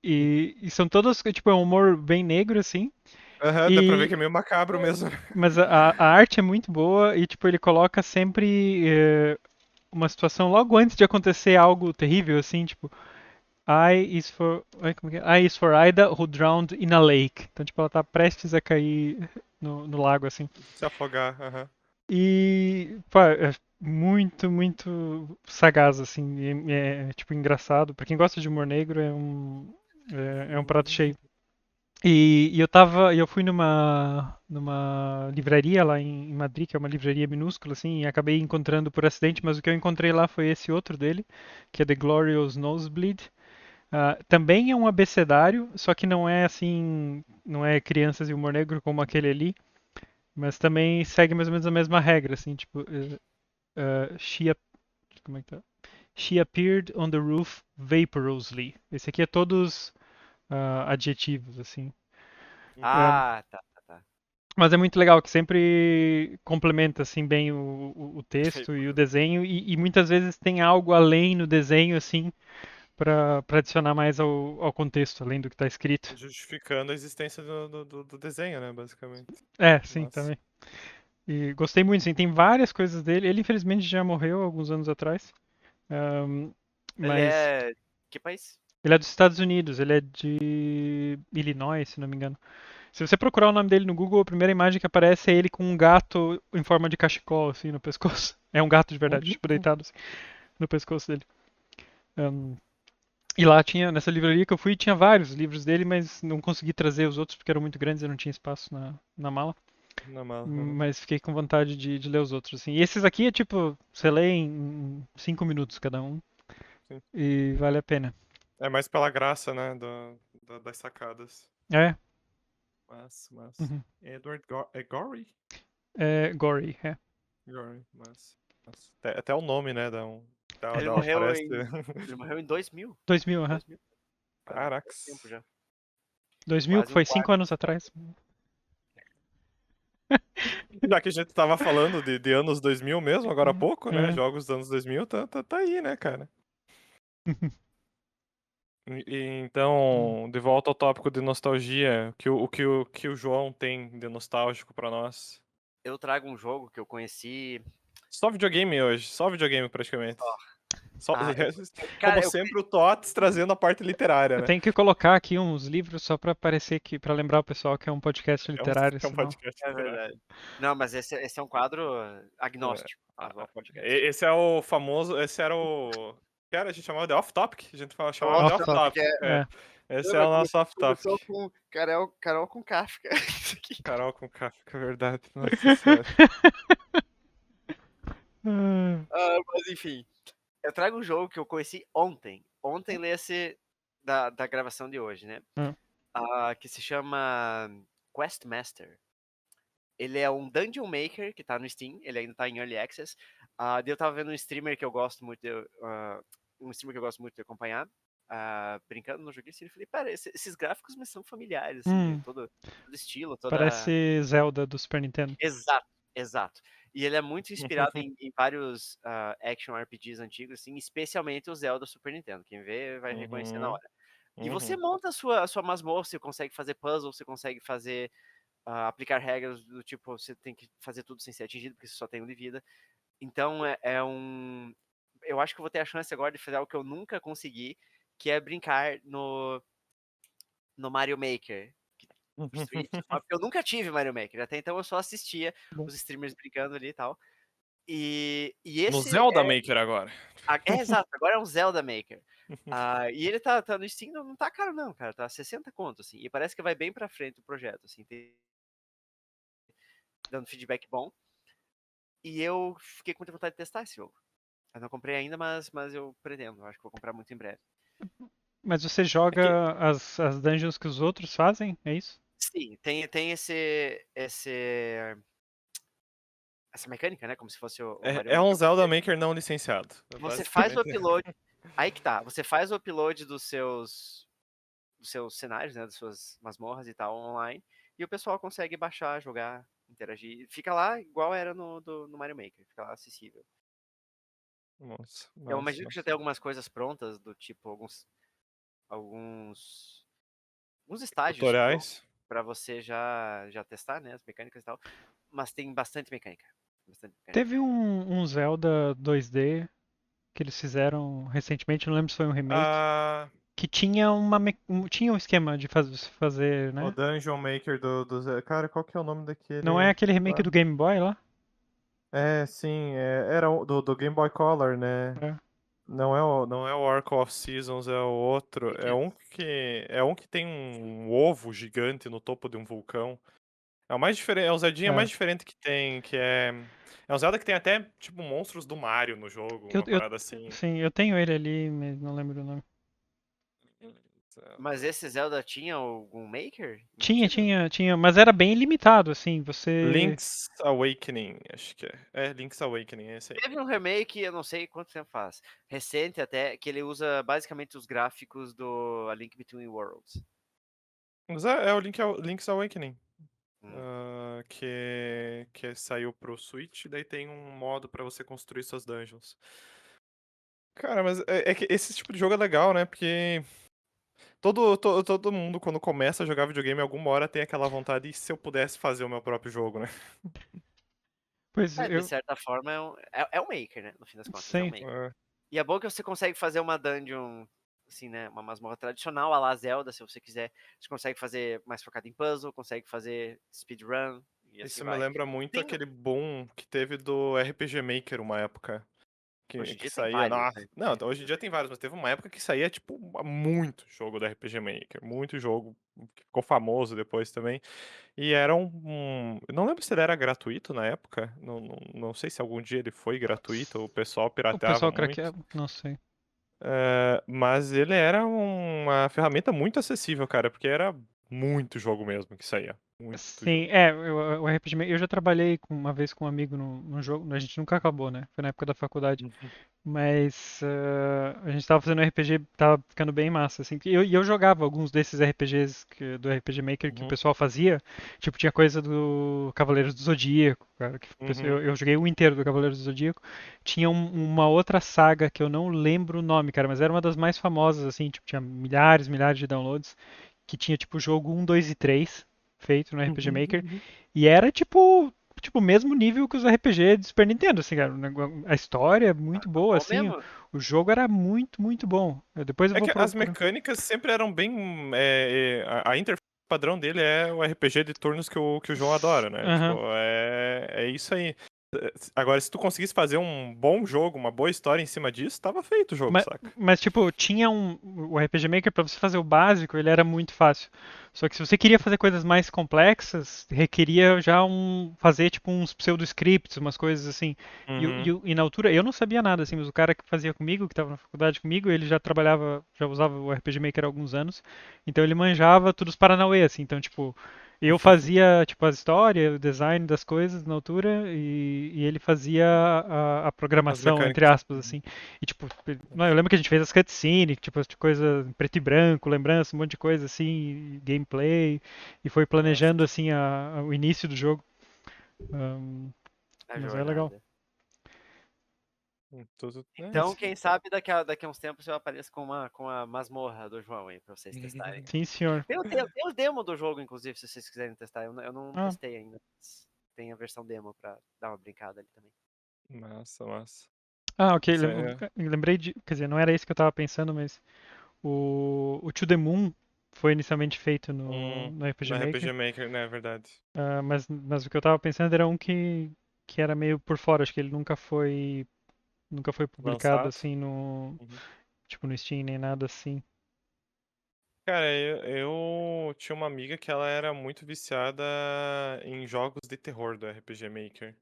E são todos, tipo, é um humor bem negro, assim. Aham, dá pra ver que é meio macabro mesmo. Mas a arte é muito boa e, tipo, ele coloca sempre uma situação logo antes de acontecer algo terrível, assim, tipo, I is for. Como que é? I is for Ida, who drowned in a lake. Então, tipo, ela tá prestes a cair no lago, assim. Se afogar, aham. E, pá, é muito, muito sagaz, assim. Tipo, engraçado. Pra quem gosta de humor negro, é um prato cheio. Eu fui numa livraria lá em Madrid, que é uma livraria minúscula, assim, e acabei encontrando por acidente, mas o que eu encontrei lá foi esse outro dele, que é The Glorious Nosebleed. Também é um abecedário, só que não é assim, não é crianças e humor negro como aquele ali, mas também segue mais ou menos a mesma regra, assim, tipo, como é que tá? She appeared on the roof vaporosely. Esse aqui é todos adjetivos, assim. É, Ah, tá. mas é muito legal que sempre complementa assim bem o texto e o desenho e muitas vezes tem algo além no desenho assim para adicionar mais ao contexto além do que está escrito. Justificando a existência do desenho, né, basicamente. Sim, Mas, também. E gostei muito, sim. Tem várias coisas dele. Ele infelizmente já morreu alguns anos atrás, Ahm, Ele mas é. Que país? ele é dos Estados Unidos. Ele é de Illinois, se não me engano. Se você procurar o nome dele no Google, a primeira imagem que aparece é ele com um gato em forma de cachecol, assim, no pescoço. É um gato de verdade, tipo, deitado assim, no pescoço dele. Um, e lá tinha, nessa livraria que eu fui, tinha vários livros dele, mas não consegui trazer os outros porque eram muito grandes e eu não tinha espaço na mala. na mala. Mas fiquei com vontade de ler os outros, assim. E esses aqui é tipo, você lê em 5 minutos cada um. Sim. E vale a pena. É mais pela graça, né, das sacadas. É, Mas. uhum. Edward é Gorey? É Gory, é. Gorey, mas. Até o nome, né, Ele dá uma morreu parece. em. Ele morreu em 2000. 2000, aham. 2000. Faz tempo Caracas. já. 2000, que Quase um foi 5 quarto. anos atrás. Já que a gente tava falando de anos 2000 mesmo, agora há pouco, né? É. Jogos dos anos 2000, tá aí, né, cara? Então, de volta ao tópico de nostalgia, o que o João tem de nostálgico pra nós? Eu trago um jogo que eu conheci. Só videogame hoje, só videogame praticamente. Ó, Só, cara, como sempre, o Tots trazendo a parte literária, Eu né? tenho que colocar aqui uns livros só pra parecer que, para lembrar o pessoal que é um podcast É um, literário, é um senão. podcast é literário. verdade. Não, mas esse é um quadro É. agnóstico ao podcast. Esse é o famoso. Esse era o. Que era? A gente chamava de off-topic? A gente chamava de Off topic. off-topic. É. É. Esse é Lembra? o nosso off-topic. Começou com Carol com Kafka. Isso aqui. Carol com Kafka, é verdade. Nossa senhora. Mas enfim, eu trago um jogo que eu conheci ontem. Ontem lê-se da gravação de hoje, né? Hum. Que se chama Questmaster. Ele é um Dungeon Maker que tá no Steam, ele ainda tá em Early Access. Daí eu tava vendo um streamer que eu gosto muito de acompanhar, brincando no joguinho, e eu falei, pera, esses gráficos me são familiares, assim, todo estilo, toda... Parece Zelda do Super Nintendo. Exato. E ele é muito inspirado em vários action RPGs antigos, assim, especialmente o Zelda Super Nintendo. Quem vê vai reconhecer na hora. E você Uhum. monta a sua masmorra, você consegue fazer puzzle, você consegue fazer, aplicar regras do tipo, você tem que fazer tudo sem ser atingido, porque você só tem um de vida. Então eu acho que eu vou ter a chance agora de fazer algo que eu nunca consegui, que é brincar no Mario Maker. Pro Switch, porque eu nunca tive Mario Maker, até então eu só assistia Bom. os streamers brincando ali e tal. E No esse Zelda Maker agora. exato, agora é um Zelda Maker. E ele tá no Steam, não tá caro não, cara, tá 60 conto, assim, e parece que vai bem pra frente o projeto, assim, dando feedback bom. E eu fiquei com muita vontade de testar esse jogo. Eu não comprei ainda, mas eu pretendo, acho que vou comprar muito em breve. Mas você É que joga as dungeons que os outros fazem, é isso? Sim, tem essa mecânica, né, como se fosse o Mario é um Maker. Zelda Maker não licenciado. Você faz o Basicamente. upload. Aí que tá. Você faz o upload dos seus cenários, né? Das suas masmorras e tal online. E o pessoal consegue baixar, jogar, interagir. Fica lá igual era no Mario Maker. Fica lá acessível. Nossa, Eu massa, imagino que já massa. tem algumas coisas prontas, do tipo, alguns, alguns estágios prontos Tutoriais. pra você já testar, né? As mecânicas e tal. Mas tem bastante mecânica. Bastante mecânica. Teve um Zelda 2D que eles fizeram recentemente, não lembro se foi um remake, Ah, que tinha tinha um esquema de fazer, o né? Dungeon Maker do Zelda. Cara, qual que é o nome Não é daquele? aquele remake Ah, do Game Boy lá? é, sim, era do Game Boy Color, né? É. Não é o Oracle of Seasons, é o outro. É um que tem um ovo gigante no topo de um vulcão. É o mais diferente, é o Zeldinha É. mais diferente que tem, que é um Zelda que tem até tipo monstros do Mario no jogo, Eu, uma eu, parada assim. sim, eu tenho ele ali, mas não lembro o nome. Mas Zelda. esse Zelda tinha algum Maker Tinha, embutido? tinha, tinha, mas era bem limitado, assim, você... Link's Awakening, acho que é. É, Link's Awakening, é esse aí. Teve um remake, eu não sei quanto tempo faz, recente até, que ele usa basicamente os gráficos do A Link Between Worlds. Mas é o Link's Awakening. Hum. Que saiu pro Switch, daí tem um modo pra você construir suas dungeons. Cara, mas é que esse tipo de jogo é legal, né? Porque todo mundo, quando começa a jogar videogame, alguma hora tem aquela vontade, e se eu pudesse fazer o meu próprio jogo, né? Pois De eu... certa forma é um Maker, né? No fim das contas, é um Sim. Maker. É, E é bom que você consegue fazer uma dungeon, assim, né? Uma masmorra tradicional, a la Zelda, se você quiser. Você consegue fazer mais focado em puzzle, consegue fazer speedrun e assim isso me vai. lembra muito Tem, aquele boom que teve do RPG Maker uma época. Que, hoje em que dia tem saía. vários, Nossa, né? não, hoje em dia tem vários, mas teve uma época que saía, tipo, muito jogo do RPG Maker. Muito jogo. Que ficou famoso depois também. E era eu não lembro se ele era gratuito na época. Não sei se algum dia ele foi gratuito, o pessoal O pirateava pessoal muito. craqueava, não sei. Mas ele era uma ferramenta muito acessível, cara, porque era muito jogo mesmo que saía. Muito Sim, jogo. o RPG Maker, eu já trabalhei uma vez com um amigo no jogo, a gente nunca acabou, né? Foi na época da faculdade. Uhum. Mas a gente tava fazendo RPG, tava ficando bem massa, assim. E eu jogava alguns desses RPGs do RPG Maker que o Uhum. pessoal fazia. Tipo, tinha coisa do Cavaleiros do Zodíaco, cara. Uhum. Eu joguei o inteiro do Cavaleiros do Zodíaco. Tinha uma outra saga que eu não lembro o nome, cara, mas era uma das mais famosas, assim. Tipo, tinha milhares, milhares de downloads. Que tinha, tipo, o jogo 1, 2 e 3 feito no RPG Maker. Uhum. E era, tipo, o mesmo nível que os RPG de Super Nintendo, assim, cara. A história é muito boa, Bom assim. mesmo? O jogo era muito, muito bom. Depois eu É vou que as mecânicas sempre eram bem. A interface padrão dele é o RPG de turnos que o João adora, né? Tipo, Aham. é isso aí. Agora, se tu conseguisse fazer um bom jogo, uma boa história em cima disso, tava feito o jogo, Mas, saca? mas, tipo, tinha o RPG Maker pra você fazer o básico, ele era muito fácil. Só que se você queria fazer coisas mais complexas, requeria já fazer tipo uns pseudo-scripts, umas coisas assim. Uhum. E na altura eu não sabia nada, assim, mas o cara que fazia comigo, que estava na faculdade comigo, ele já trabalhava, já usava o RPG Maker há alguns anos, então ele manjava todos os paranauê, assim. Então, tipo, eu fazia tipo a história, o design das coisas na altura e ele fazia a As programação, entre mecânicas. aspas, assim. E tipo, não, eu lembro que a gente fez as cutscenes, tipo, de coisa em preto e branco, lembrança, um monte de coisa assim, gameplay, e foi Nossa, planejando assim o início do jogo. Ahn, A mas é legal. jornada. Então, quem sabe daqui a uns tempos eu apareço com uma masmorra do João aí, pra vocês testarem. Sim, senhor. Tem o demo do jogo, inclusive, se vocês quiserem testar. Eu não Ah. testei ainda. Mas tem a versão demo pra dar uma brincada ali também. Massa, massa. Ah, ok. Isso é- Eu lembrei de. Quer dizer, não era isso que eu tava pensando, mas o To The Moon foi inicialmente feito no RPG No Maker. RPG Maker, né? É verdade. Mas o que eu tava pensando era um que era meio por fora. Acho que ele nunca foi publicado Lançado. assim Uhum. tipo no Steam nem nada assim. Cara, eu tinha uma amiga que ela era muito viciada em jogos de terror do RPG Maker.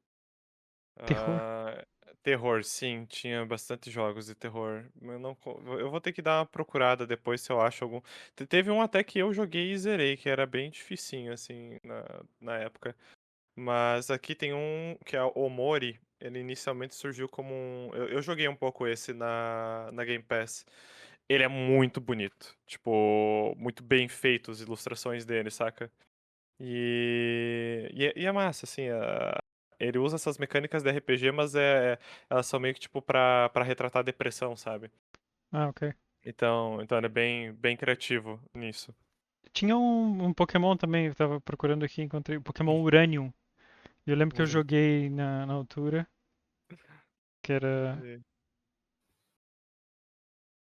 Terror. Ah, terror, sim, tinha bastante jogos de terror. Eu vou ter que dar uma procurada depois se eu acho algum. Teve um até que eu joguei e zerei, que era bem dificinho, assim, na época. Mas aqui tem um que é o Mori. Ele inicialmente surgiu como um. Eu joguei um pouco esse na Game Pass. Ele é muito bonito. Tipo, muito bem feito as ilustrações dele, saca? E é massa, assim. Ele usa essas mecânicas de RPG, mas elas são meio que tipo pra retratar depressão, sabe? Ah, ok. Então ele é bem criativo nisso. Tinha um Pokémon também, eu tava procurando aqui, encontrei o Pokémon Uranium. E eu lembro que eu Ura. joguei na altura, que era. É.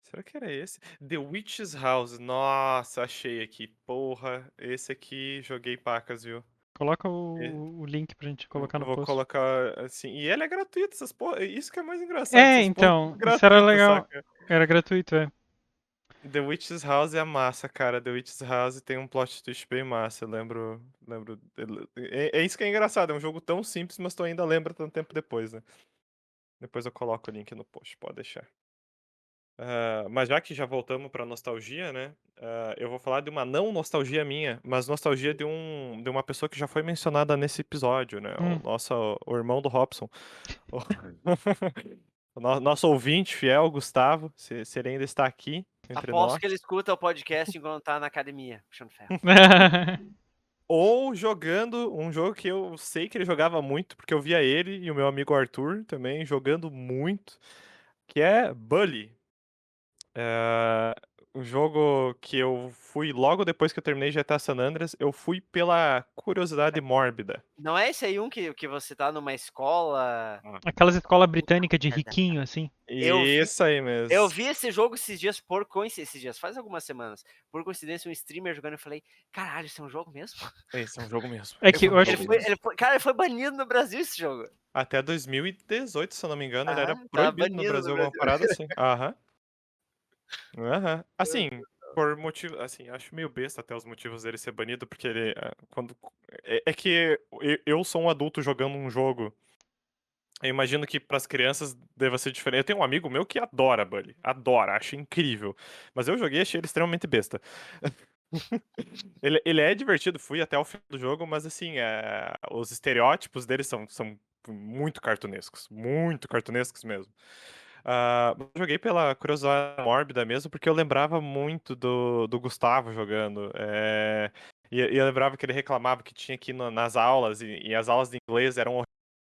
Será que era esse? The Witch's House. Nossa, achei aqui. Porra, esse aqui joguei pacas, viu? Coloca E- o link pra gente colocar no Vou post. colocar assim. E ele é gratuito, essas porra. Isso que é mais engraçado, É, essas porra então, tudo isso era gratuito, legal. saca? Era gratuito, é. The Witch's House é massa, cara. The Witch's House tem um plot twist bem massa. Eu lembro. É isso que é engraçado. É um jogo tão simples, mas tu ainda lembra tanto tempo depois, né? Depois eu coloco o link no post, pode deixar. Mas já que já voltamos pra nostalgia, né? Eu vou falar de uma não nostalgia minha, mas nostalgia de uma pessoa que já foi mencionada nesse episódio, né? Hum, O irmão do Robson. O nosso ouvinte fiel, Gustavo, se ele ainda está aqui entre Aposto nós. que ele escuta o podcast enquanto tá na academia, puxando ferro. Ou jogando um jogo que eu sei que ele jogava muito, porque eu via ele e o meu amigo Arthur também jogando muito, que é Bully. É um jogo que eu fui logo depois que eu terminei GTA San Andreas, eu fui pela curiosidade mórbida. Não é esse aí que você tá numa escola. Aquelas escolas Puta britânicas de merda. riquinho, assim. Eu vi, Isso aí eu mesmo. vi esse jogo esses dias por coincidência, esses dias, faz algumas semanas. Por coincidência, um streamer jogando, eu falei, caralho, isso é um jogo mesmo? Esse é um jogo mesmo. É Esse que é eu um acho. jogo mesmo. Cara, ele foi banido no Brasil esse jogo. Até 2018, se eu não me engano, ele era Ah, tá proibido no banido no Brasil, alguma Brasil. parada assim. Aham. Aham. Assim, por motivo, assim, acho meio besta até os motivos dele ser banido, porque ele, é que eu sou um adulto jogando um jogo. Eu imagino que pras crianças deva ser diferente. Eu tenho um amigo meu que adora Bully, adora, acha incrível. Mas eu joguei e achei ele extremamente besta. Ele é divertido, fui até o fim do jogo, mas assim, os estereótipos dele são muito cartunescos mesmo. Eu joguei pela curiosidade mórbida mesmo, porque eu lembrava muito do Gustavo jogando. E eu lembrava que ele reclamava que tinha que ir nas aulas, e as aulas de inglês eram horríveis,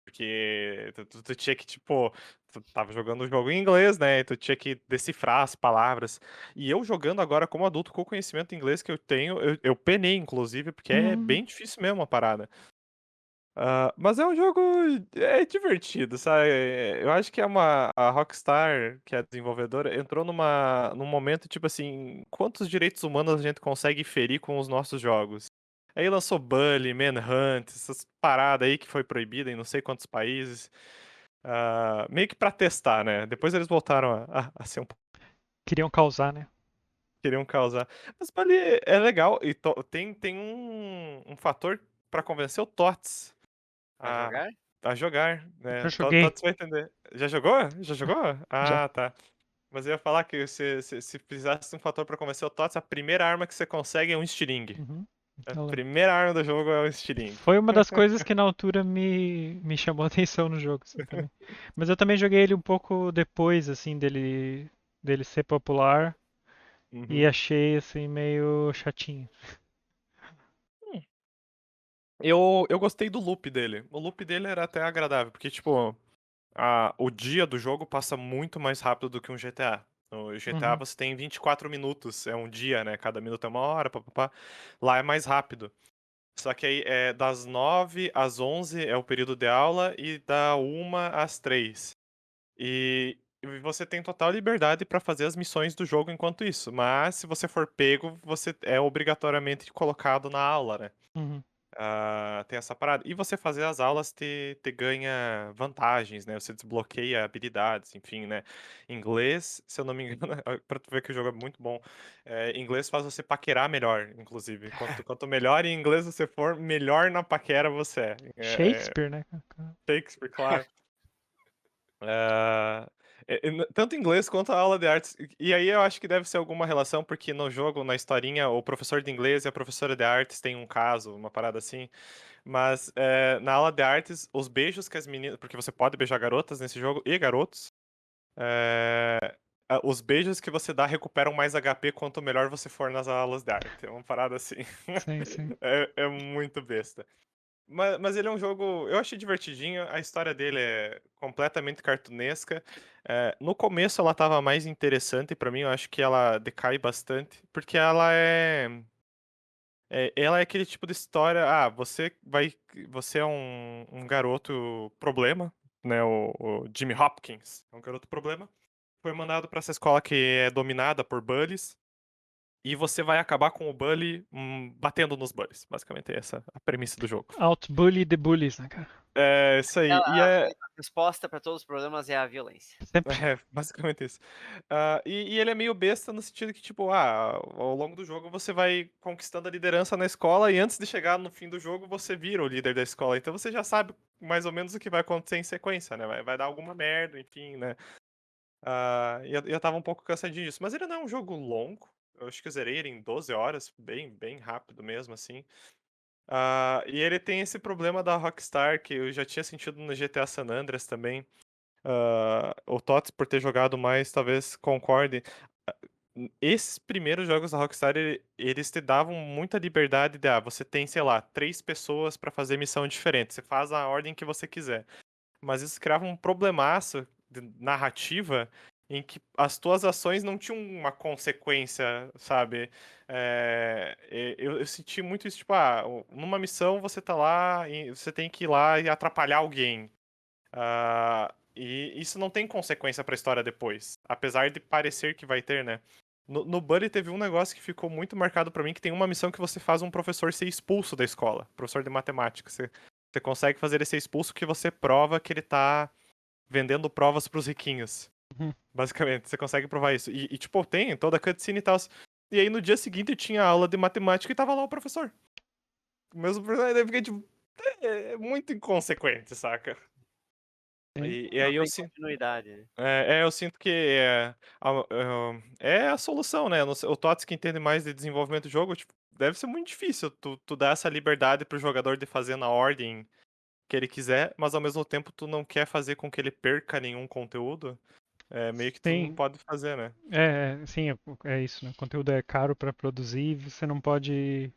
porque tu tinha que, tipo, tu tava jogando o jogo em inglês, né? E tu tinha que decifrar as palavras. E eu jogando agora como adulto, com o conhecimento em inglês que eu tenho, eu penei, inclusive, porque é Hum, bem difícil mesmo a parada. Mas é um jogo divertido, sabe? Eu acho que a Rockstar, que é a desenvolvedora, entrou num momento tipo assim, quantos direitos humanos a gente consegue ferir com os nossos jogos? Aí lançou Bully, Manhunt, essas paradas aí que foi proibida em não sei quantos países, meio que pra testar, né? Depois eles voltaram a ser um pouco queriam causar, né? queriam causar. Mas Bully é legal e tem um fator pra convencer o TOTS Pra a, jogar? a jogar, Já né? joguei. Tots vai entender. Já jogou? Já jogou? Já. Ah, tá. Mas eu ia falar que se precisasse de um fator pra convencer o Tots, a primeira arma que você consegue é um estilingue. Uhum. A Eu lembro. primeira arma do jogo é um estilingue. Foi uma das coisas que na altura me chamou a atenção no jogo, assim, também. Mas eu também joguei ele um pouco depois, assim, dele ser popular e Uhum. achei, assim, meio chatinho. Eu gostei do loop dele. O loop dele era até agradável, porque, tipo, o dia do jogo passa muito mais rápido do que um GTA. No GTA Uhum. você tem 24 minutos, é um dia, né? Cada minuto é 1 hora, papapá. Lá é mais rápido. Só que aí é das 9 às 11 é o período de aula e da 1 às 3. E você tem total liberdade para fazer as missões do jogo enquanto isso. Mas se você for pego, você é obrigatoriamente colocado na aula, né? Uhum. Tem essa parada. E você fazer as aulas te ganha vantagens, né? Você desbloqueia habilidades, enfim, né? Inglês, se eu não me engano, pra tu ver que o jogo é muito bom. Inglês faz você paquerar melhor, inclusive. Quanto melhor em inglês você for, melhor na paquera você é. Shakespeare, né? Shakespeare, claro. Tanto inglês quanto a aula de artes. E aí eu acho que deve ser alguma relação, porque no jogo, na historinha, o professor de inglês e a professora de artes têm um caso, uma parada assim. Mas na aula de artes, os beijos que as meninas. Porque você pode beijar garotas nesse jogo e garotos. Os beijos que você dá recuperam mais HP quanto melhor você for nas aulas de arte. É uma parada assim. Sim, sim. É muito besta. Mas ele é um jogo. Eu achei divertidinho. A história dele é completamente cartunesca. No começo ela tava mais interessante pra mim. Eu acho que ela decai bastante. Porque ela é aquele tipo de história. Você é um garoto problema, né? O Jimmy Hopkins é um garoto problema. Foi mandado pra essa escola que é dominada por bullies. E você vai acabar com o bully batendo nos bullies. Basicamente, essa é a premissa do jogo. Outbully the bullies, né, cara? É isso aí. A resposta para todos os problemas é a violência. Sempre. Basicamente isso. E ele é meio besta no sentido que, tipo, ao longo do jogo você vai conquistando a liderança na escola e antes de chegar no fim do jogo você vira o líder da escola. Então você já sabe mais ou menos o que vai acontecer em sequência, né? Vai dar alguma merda, enfim, né? E eu tava um pouco cansadinho disso. Mas ele não é um jogo longo. Eu acho que eu zerei ele em 12 horas, bem, bem rápido mesmo, assim. E ele tem esse problema da Rockstar que eu já tinha sentido no GTA San Andreas também. O Tots, por ter jogado mais, talvez concorde. Esses primeiros jogos da Rockstar, eles te davam muita liberdade de, você tem, sei lá, 3 pessoas pra fazer missão diferente. Você faz a ordem que você quiser. Mas isso criava um problemaço de narrativa em que as tuas ações não tinham uma consequência, sabe? Eu senti muito isso, tipo, numa missão você tá lá e você tem que ir lá e atrapalhar alguém. E isso não tem consequência pra história depois. Apesar de parecer que vai ter, né? No Buddy teve um negócio que ficou muito marcado pra mim, que tem uma missão que você faz um professor ser expulso da escola. Professor de matemática. Você consegue fazer ele ser expulso que você prova que ele tá vendendo provas pros riquinhos. Uhum. Basicamente, você consegue provar isso. Tipo, tem toda a cutscene e tal. E aí no dia seguinte tinha aula de matemática e tava lá o professor. O mesmo professor, daí eu fiquei tipo, é muito inconsequente, saca? Sim. E Não aí eu tem sinto. continuidade, né? Eu sinto que é a solução, né? O Tots que entende mais de desenvolvimento do jogo, tipo, deve ser muito difícil tu dar essa liberdade pro jogador de fazer na ordem que ele quiser, mas ao mesmo tempo tu não quer fazer com que ele perca nenhum conteúdo. Meio que tu não Sim. pode fazer, né? Sim, é isso, né? O conteúdo é caro para produzir e você não pode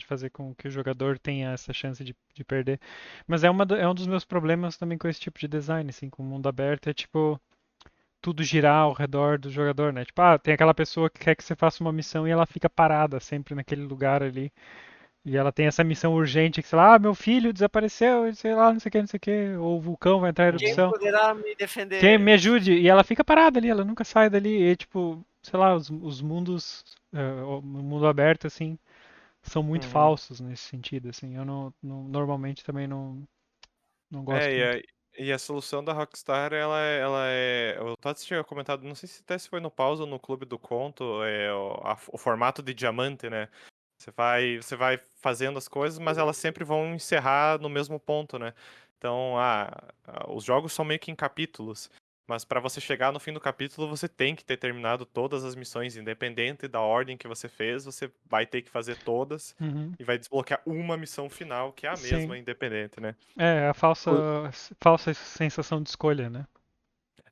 fazer com que o jogador tenha essa chance de perder. Mas é um dos meus problemas também com esse tipo de design, assim, com o mundo aberto, é tipo tudo girar ao redor do jogador, né? Tipo, tem aquela pessoa que quer que você faça uma missão e ela fica parada sempre naquele lugar ali. E ela tem essa missão urgente que, sei lá, meu filho desapareceu, sei lá, não sei o que, não sei o que, ou o vulcão vai entrar em Quem erupção. poderá me Quem defender? me ajude? E ela fica parada ali, ela nunca sai dali. E, tipo, sei lá, os mundos, o mundo aberto, assim, são muito Uhum. falsos nesse sentido, assim. Eu normalmente também não É, gosto e muito. a solução da Rockstar, ela é. O Tots tinha comentado, não sei se até se foi no pausa ou no Clube do Conto, o formato de diamante, né? Você vai fazendo as coisas, mas elas sempre vão encerrar no mesmo ponto, né? Então, os jogos são meio que em capítulos. Mas para você chegar no fim do capítulo, você tem que ter terminado todas as missões, independente da ordem que você fez, você vai ter que fazer todas Uhum. e vai desbloquear uma missão final, que é a mesma, Sim. independente, né? É a falsa sensação de escolha, né?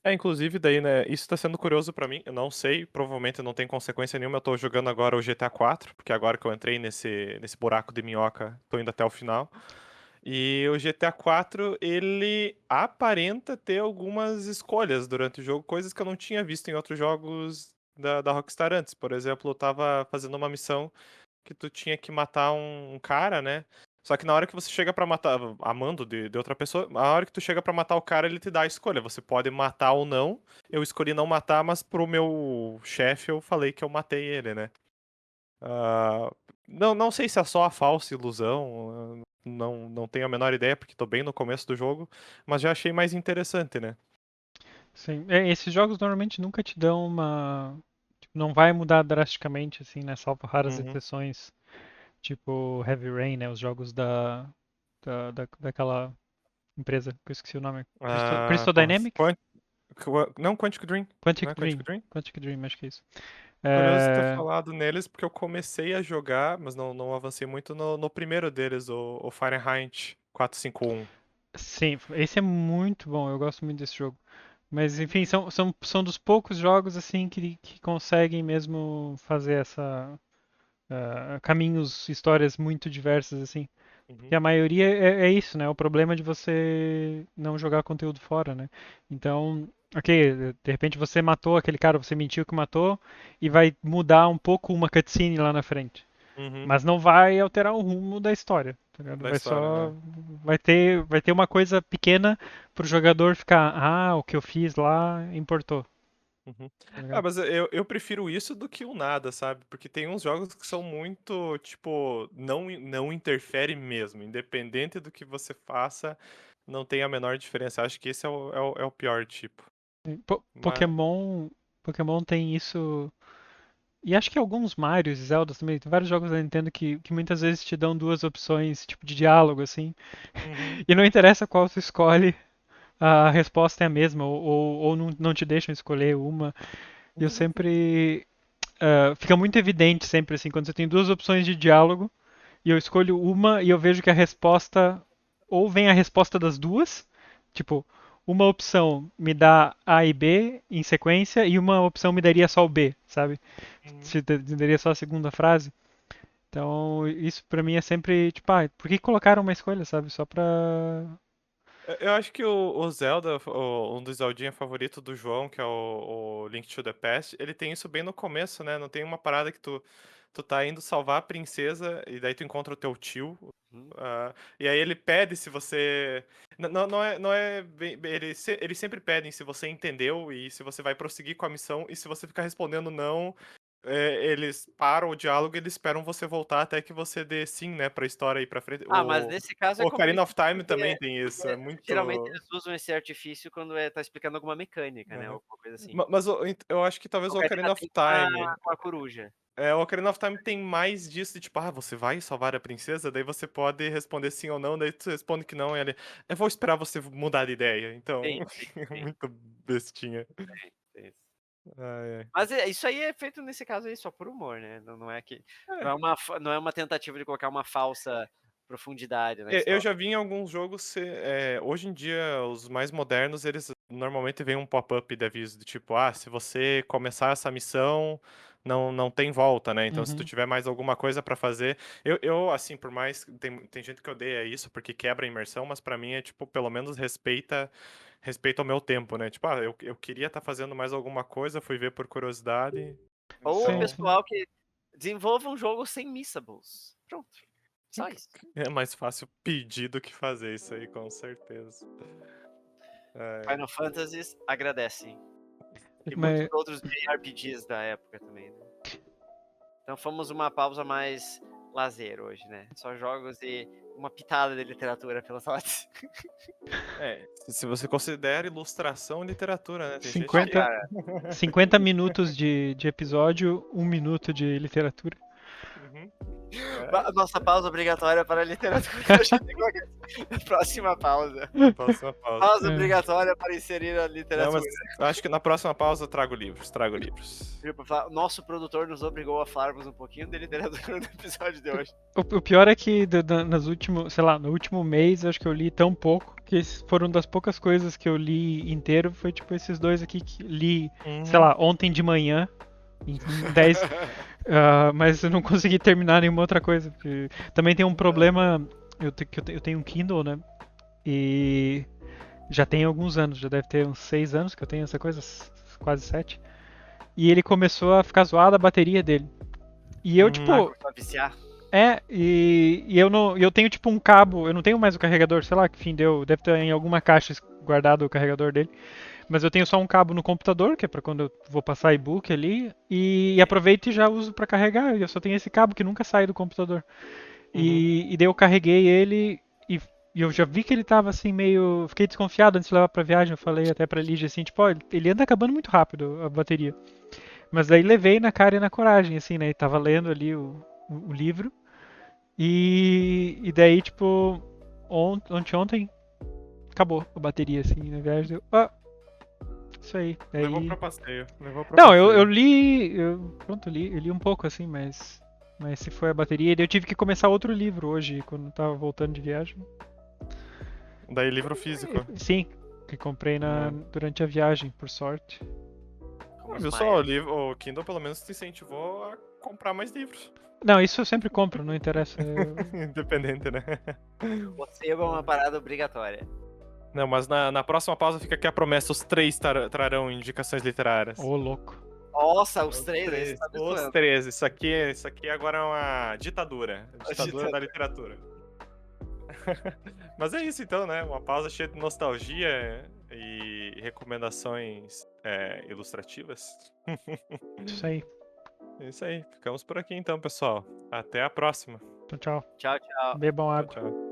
Inclusive, daí, né, isso tá sendo curioso pra mim, eu não sei, provavelmente não tem consequência nenhuma, eu tô jogando agora o GTA 4, porque agora que eu entrei nesse buraco de minhoca, tô indo até o final. E o GTA 4, ele aparenta ter algumas escolhas durante o jogo, coisas que eu não tinha visto em outros jogos da Rockstar antes. Por exemplo, eu tava fazendo uma missão que tu tinha que matar um cara, né? Só que na hora que você chega pra matar, a mando de outra pessoa, na hora que tu chega pra matar o cara, ele te dá a escolha. Você pode matar ou não. Eu escolhi não matar, mas pro meu chefe eu falei que eu matei ele, né? Ah, não sei se é só a falsa ilusão, não tenho a menor ideia, porque tô bem no começo do jogo, mas já achei mais interessante, né? Sim. Esses jogos normalmente nunca te dão uma. Tipo, não vai mudar drasticamente, assim, né? Salvo raras Uhum. exceções, tipo Heavy Rain, né? Os jogos daquela empresa que eu esqueci o nome. Ah, Crystal Dynamics? não, Quantic Dream. Não Quantic é Quantic Dream. Dream? Quantic Dream, acho que é isso. Curioso ter É, falado neles, porque eu comecei a jogar, mas não avancei muito no primeiro deles, o Fahrenheit 451. sim, esse é muito bom, eu gosto muito desse jogo. Mas enfim, são dos poucos jogos assim que conseguem mesmo fazer essa caminhos, histórias muito diversas assim. Porque Uhum, a maioria é isso, né? O problema de você não jogar conteúdo fora, né? Então, ok, de repente você matou aquele cara, você mentiu que matou e vai mudar um pouco uma cutscene lá na frente. uhum, Mas não vai alterar o rumo da história, tá ligado? da Vai história, só. é. Vai ter uma coisa pequena pro jogador ficar, o que eu fiz lá importou, Uhum. tá Ah, ligado? mas eu prefiro isso do que o nada, sabe? Porque tem uns jogos que são muito, tipo, não interfere mesmo. Independente do que você faça, não tem a menor diferença. Acho que esse é o pior tipo. Mas. Pokémon tem isso. E acho que alguns Marios e Zeldas também, tem vários jogos da Nintendo que muitas vezes te dão duas opções, tipo de diálogo, assim. Uhum, E não interessa qual tu escolhe, a resposta é a mesma, ou não te deixam escolher uma. E eu sempre. Fica muito evidente sempre, assim, quando você tem duas opções de diálogo, e eu escolho uma e eu vejo que a resposta. Ou vem a resposta das duas, tipo, uma opção me dá A e B em sequência, e uma opção me daria só o B, sabe? uhum. Te daria só a segunda frase. Então, isso pra mim é sempre, tipo, por que colocaram uma escolha, sabe? Só pra. Eu acho que o Zelda, um dos Zeldinha favorito do João, que é o Link to the Past, ele tem isso bem no começo, né? Não tem uma parada que tu tá indo salvar a princesa e daí tu encontra o teu tio. Uhum. E aí ele pede se você. Não é eles sempre pedem se você entendeu e se você vai prosseguir com a missão. E se você ficar respondendo não, eles param o diálogo e eles esperam você voltar até que você dê sim, né, pra história ir pra frente. Mas nesse caso O é Ocarina of compreensível Time também porque, tem isso. É geralmente muito. eles usam esse artifício quando tá explicando alguma mecânica, né? Aham. Alguma coisa assim. Mas eu acho que talvez O o Ocarina Ocarina of tem Time. com a coruja. O Ocarina of Time tem mais disso de tipo, você vai salvar a princesa? Daí você pode responder sim ou não, daí tu responde que não, e ele. Eu vou esperar você mudar de ideia. Então, Tem, tem, é tem, muito bestinha. tem isso. Ai, ai. Mas isso aí é feito nesse caso aí só por humor, né? Não é que. É, Não é uma tentativa de colocar uma falsa profundidade na eu história. já vi em alguns jogos, hoje em dia, os mais modernos, eles normalmente vem um pop-up de aviso do tipo, se você começar essa missão, não tem volta, né? Então, se tu Uhum. tiver mais alguma coisa pra fazer, assim, por mais, tem gente que odeia isso porque quebra a imersão, mas pra mim é tipo, pelo menos respeita o meu tempo, né? Tipo, eu queria estar fazendo mais alguma coisa, fui ver por curiosidade, Ou o Sim, então sim. pessoal que desenvolve um jogo sem missables. Pronto. Só isso. é mais fácil pedir do que fazer isso aí, com certeza. Ai. Final Fantasies agradecem. E muitos Mas, outros JRPGs da época também, né? Então fomos uma pausa mais lazer hoje, né? Só jogos e uma pitada de literatura pelos lados. Se você considera ilustração literatura, né? Tem gente Não, que. 50, cara. 50 minutos de episódio, 1 minuto de literatura. Uhum. Nossa pausa obrigatória para a literatura. A gente coloca na próxima pausa. Próxima pausa. Pausa É. obrigatória para inserir a Não, mas literatura. eu acho que na próxima pausa eu trago livros, trago livros. Nosso produtor nos obrigou a falarmos um pouquinho de literatura no episódio de hoje. O pior é que nas últimas, sei lá, no último mês, acho que eu li tão pouco que foram das poucas coisas que eu li inteiro, foi tipo esses dois aqui que li, sei Uhum. lá, ontem de manhã, em 10, mas eu não consegui terminar nenhuma outra coisa, porque também tem um problema eu tenho um Kindle, né? E já tem alguns anos, já deve ter uns 6 anos que eu tenho essa coisa, quase 7. E ele começou a ficar zoado a bateria dele. E eu, tipo, Pra viciar. e eu tenho tipo um cabo, eu não tenho mais o carregador, sei lá que fim deu, deve ter em alguma caixa guardado o carregador dele. Mas eu tenho só um cabo no computador, que é pra quando eu vou passar e-book ali, e aproveito e já uso pra carregar. E eu só tenho esse cabo que nunca sai do computador. E daí eu carreguei ele e eu já vi que ele tava assim meio. Fiquei desconfiado antes de levar pra viagem. Eu falei até pra Lígia assim, tipo, ó, ele anda acabando muito rápido a bateria. Mas daí levei na cara e na coragem, assim, né? E tava lendo ali o livro. E daí, tipo, ontem acabou a bateria, assim, na viagem. Isso aí. Levou Daí. pra passeio. Levou pra Não, eu passeio. li. Pronto, eu li um pouco, assim, mas se foi a bateria. E daí eu tive que começar outro livro hoje, quando eu tava voltando de viagem. Daí livro físico. Sim, que comprei durante a viagem, por sorte. Como Viu os só, maias. o Kindle pelo menos te incentivou a comprar mais livros. Não, isso eu sempre compro, não interessa. Independente, né? O sebo é uma parada obrigatória. Não, mas na próxima pausa fica aqui a promessa: os 3 trarão indicações literárias. Ô, louco. Nossa, os Os três, três, esse tá me os zoando. 3. Isso aqui agora é uma ditadura. A ditadura ditadura. da literatura. Mas é isso então, né? Uma pausa cheia de nostalgia e recomendações ilustrativas. Isso aí. É isso aí. Ficamos por aqui então, pessoal. Até a próxima. Tchau, tchau. Tchau, tchau. Bebam Tchau, água. tchau.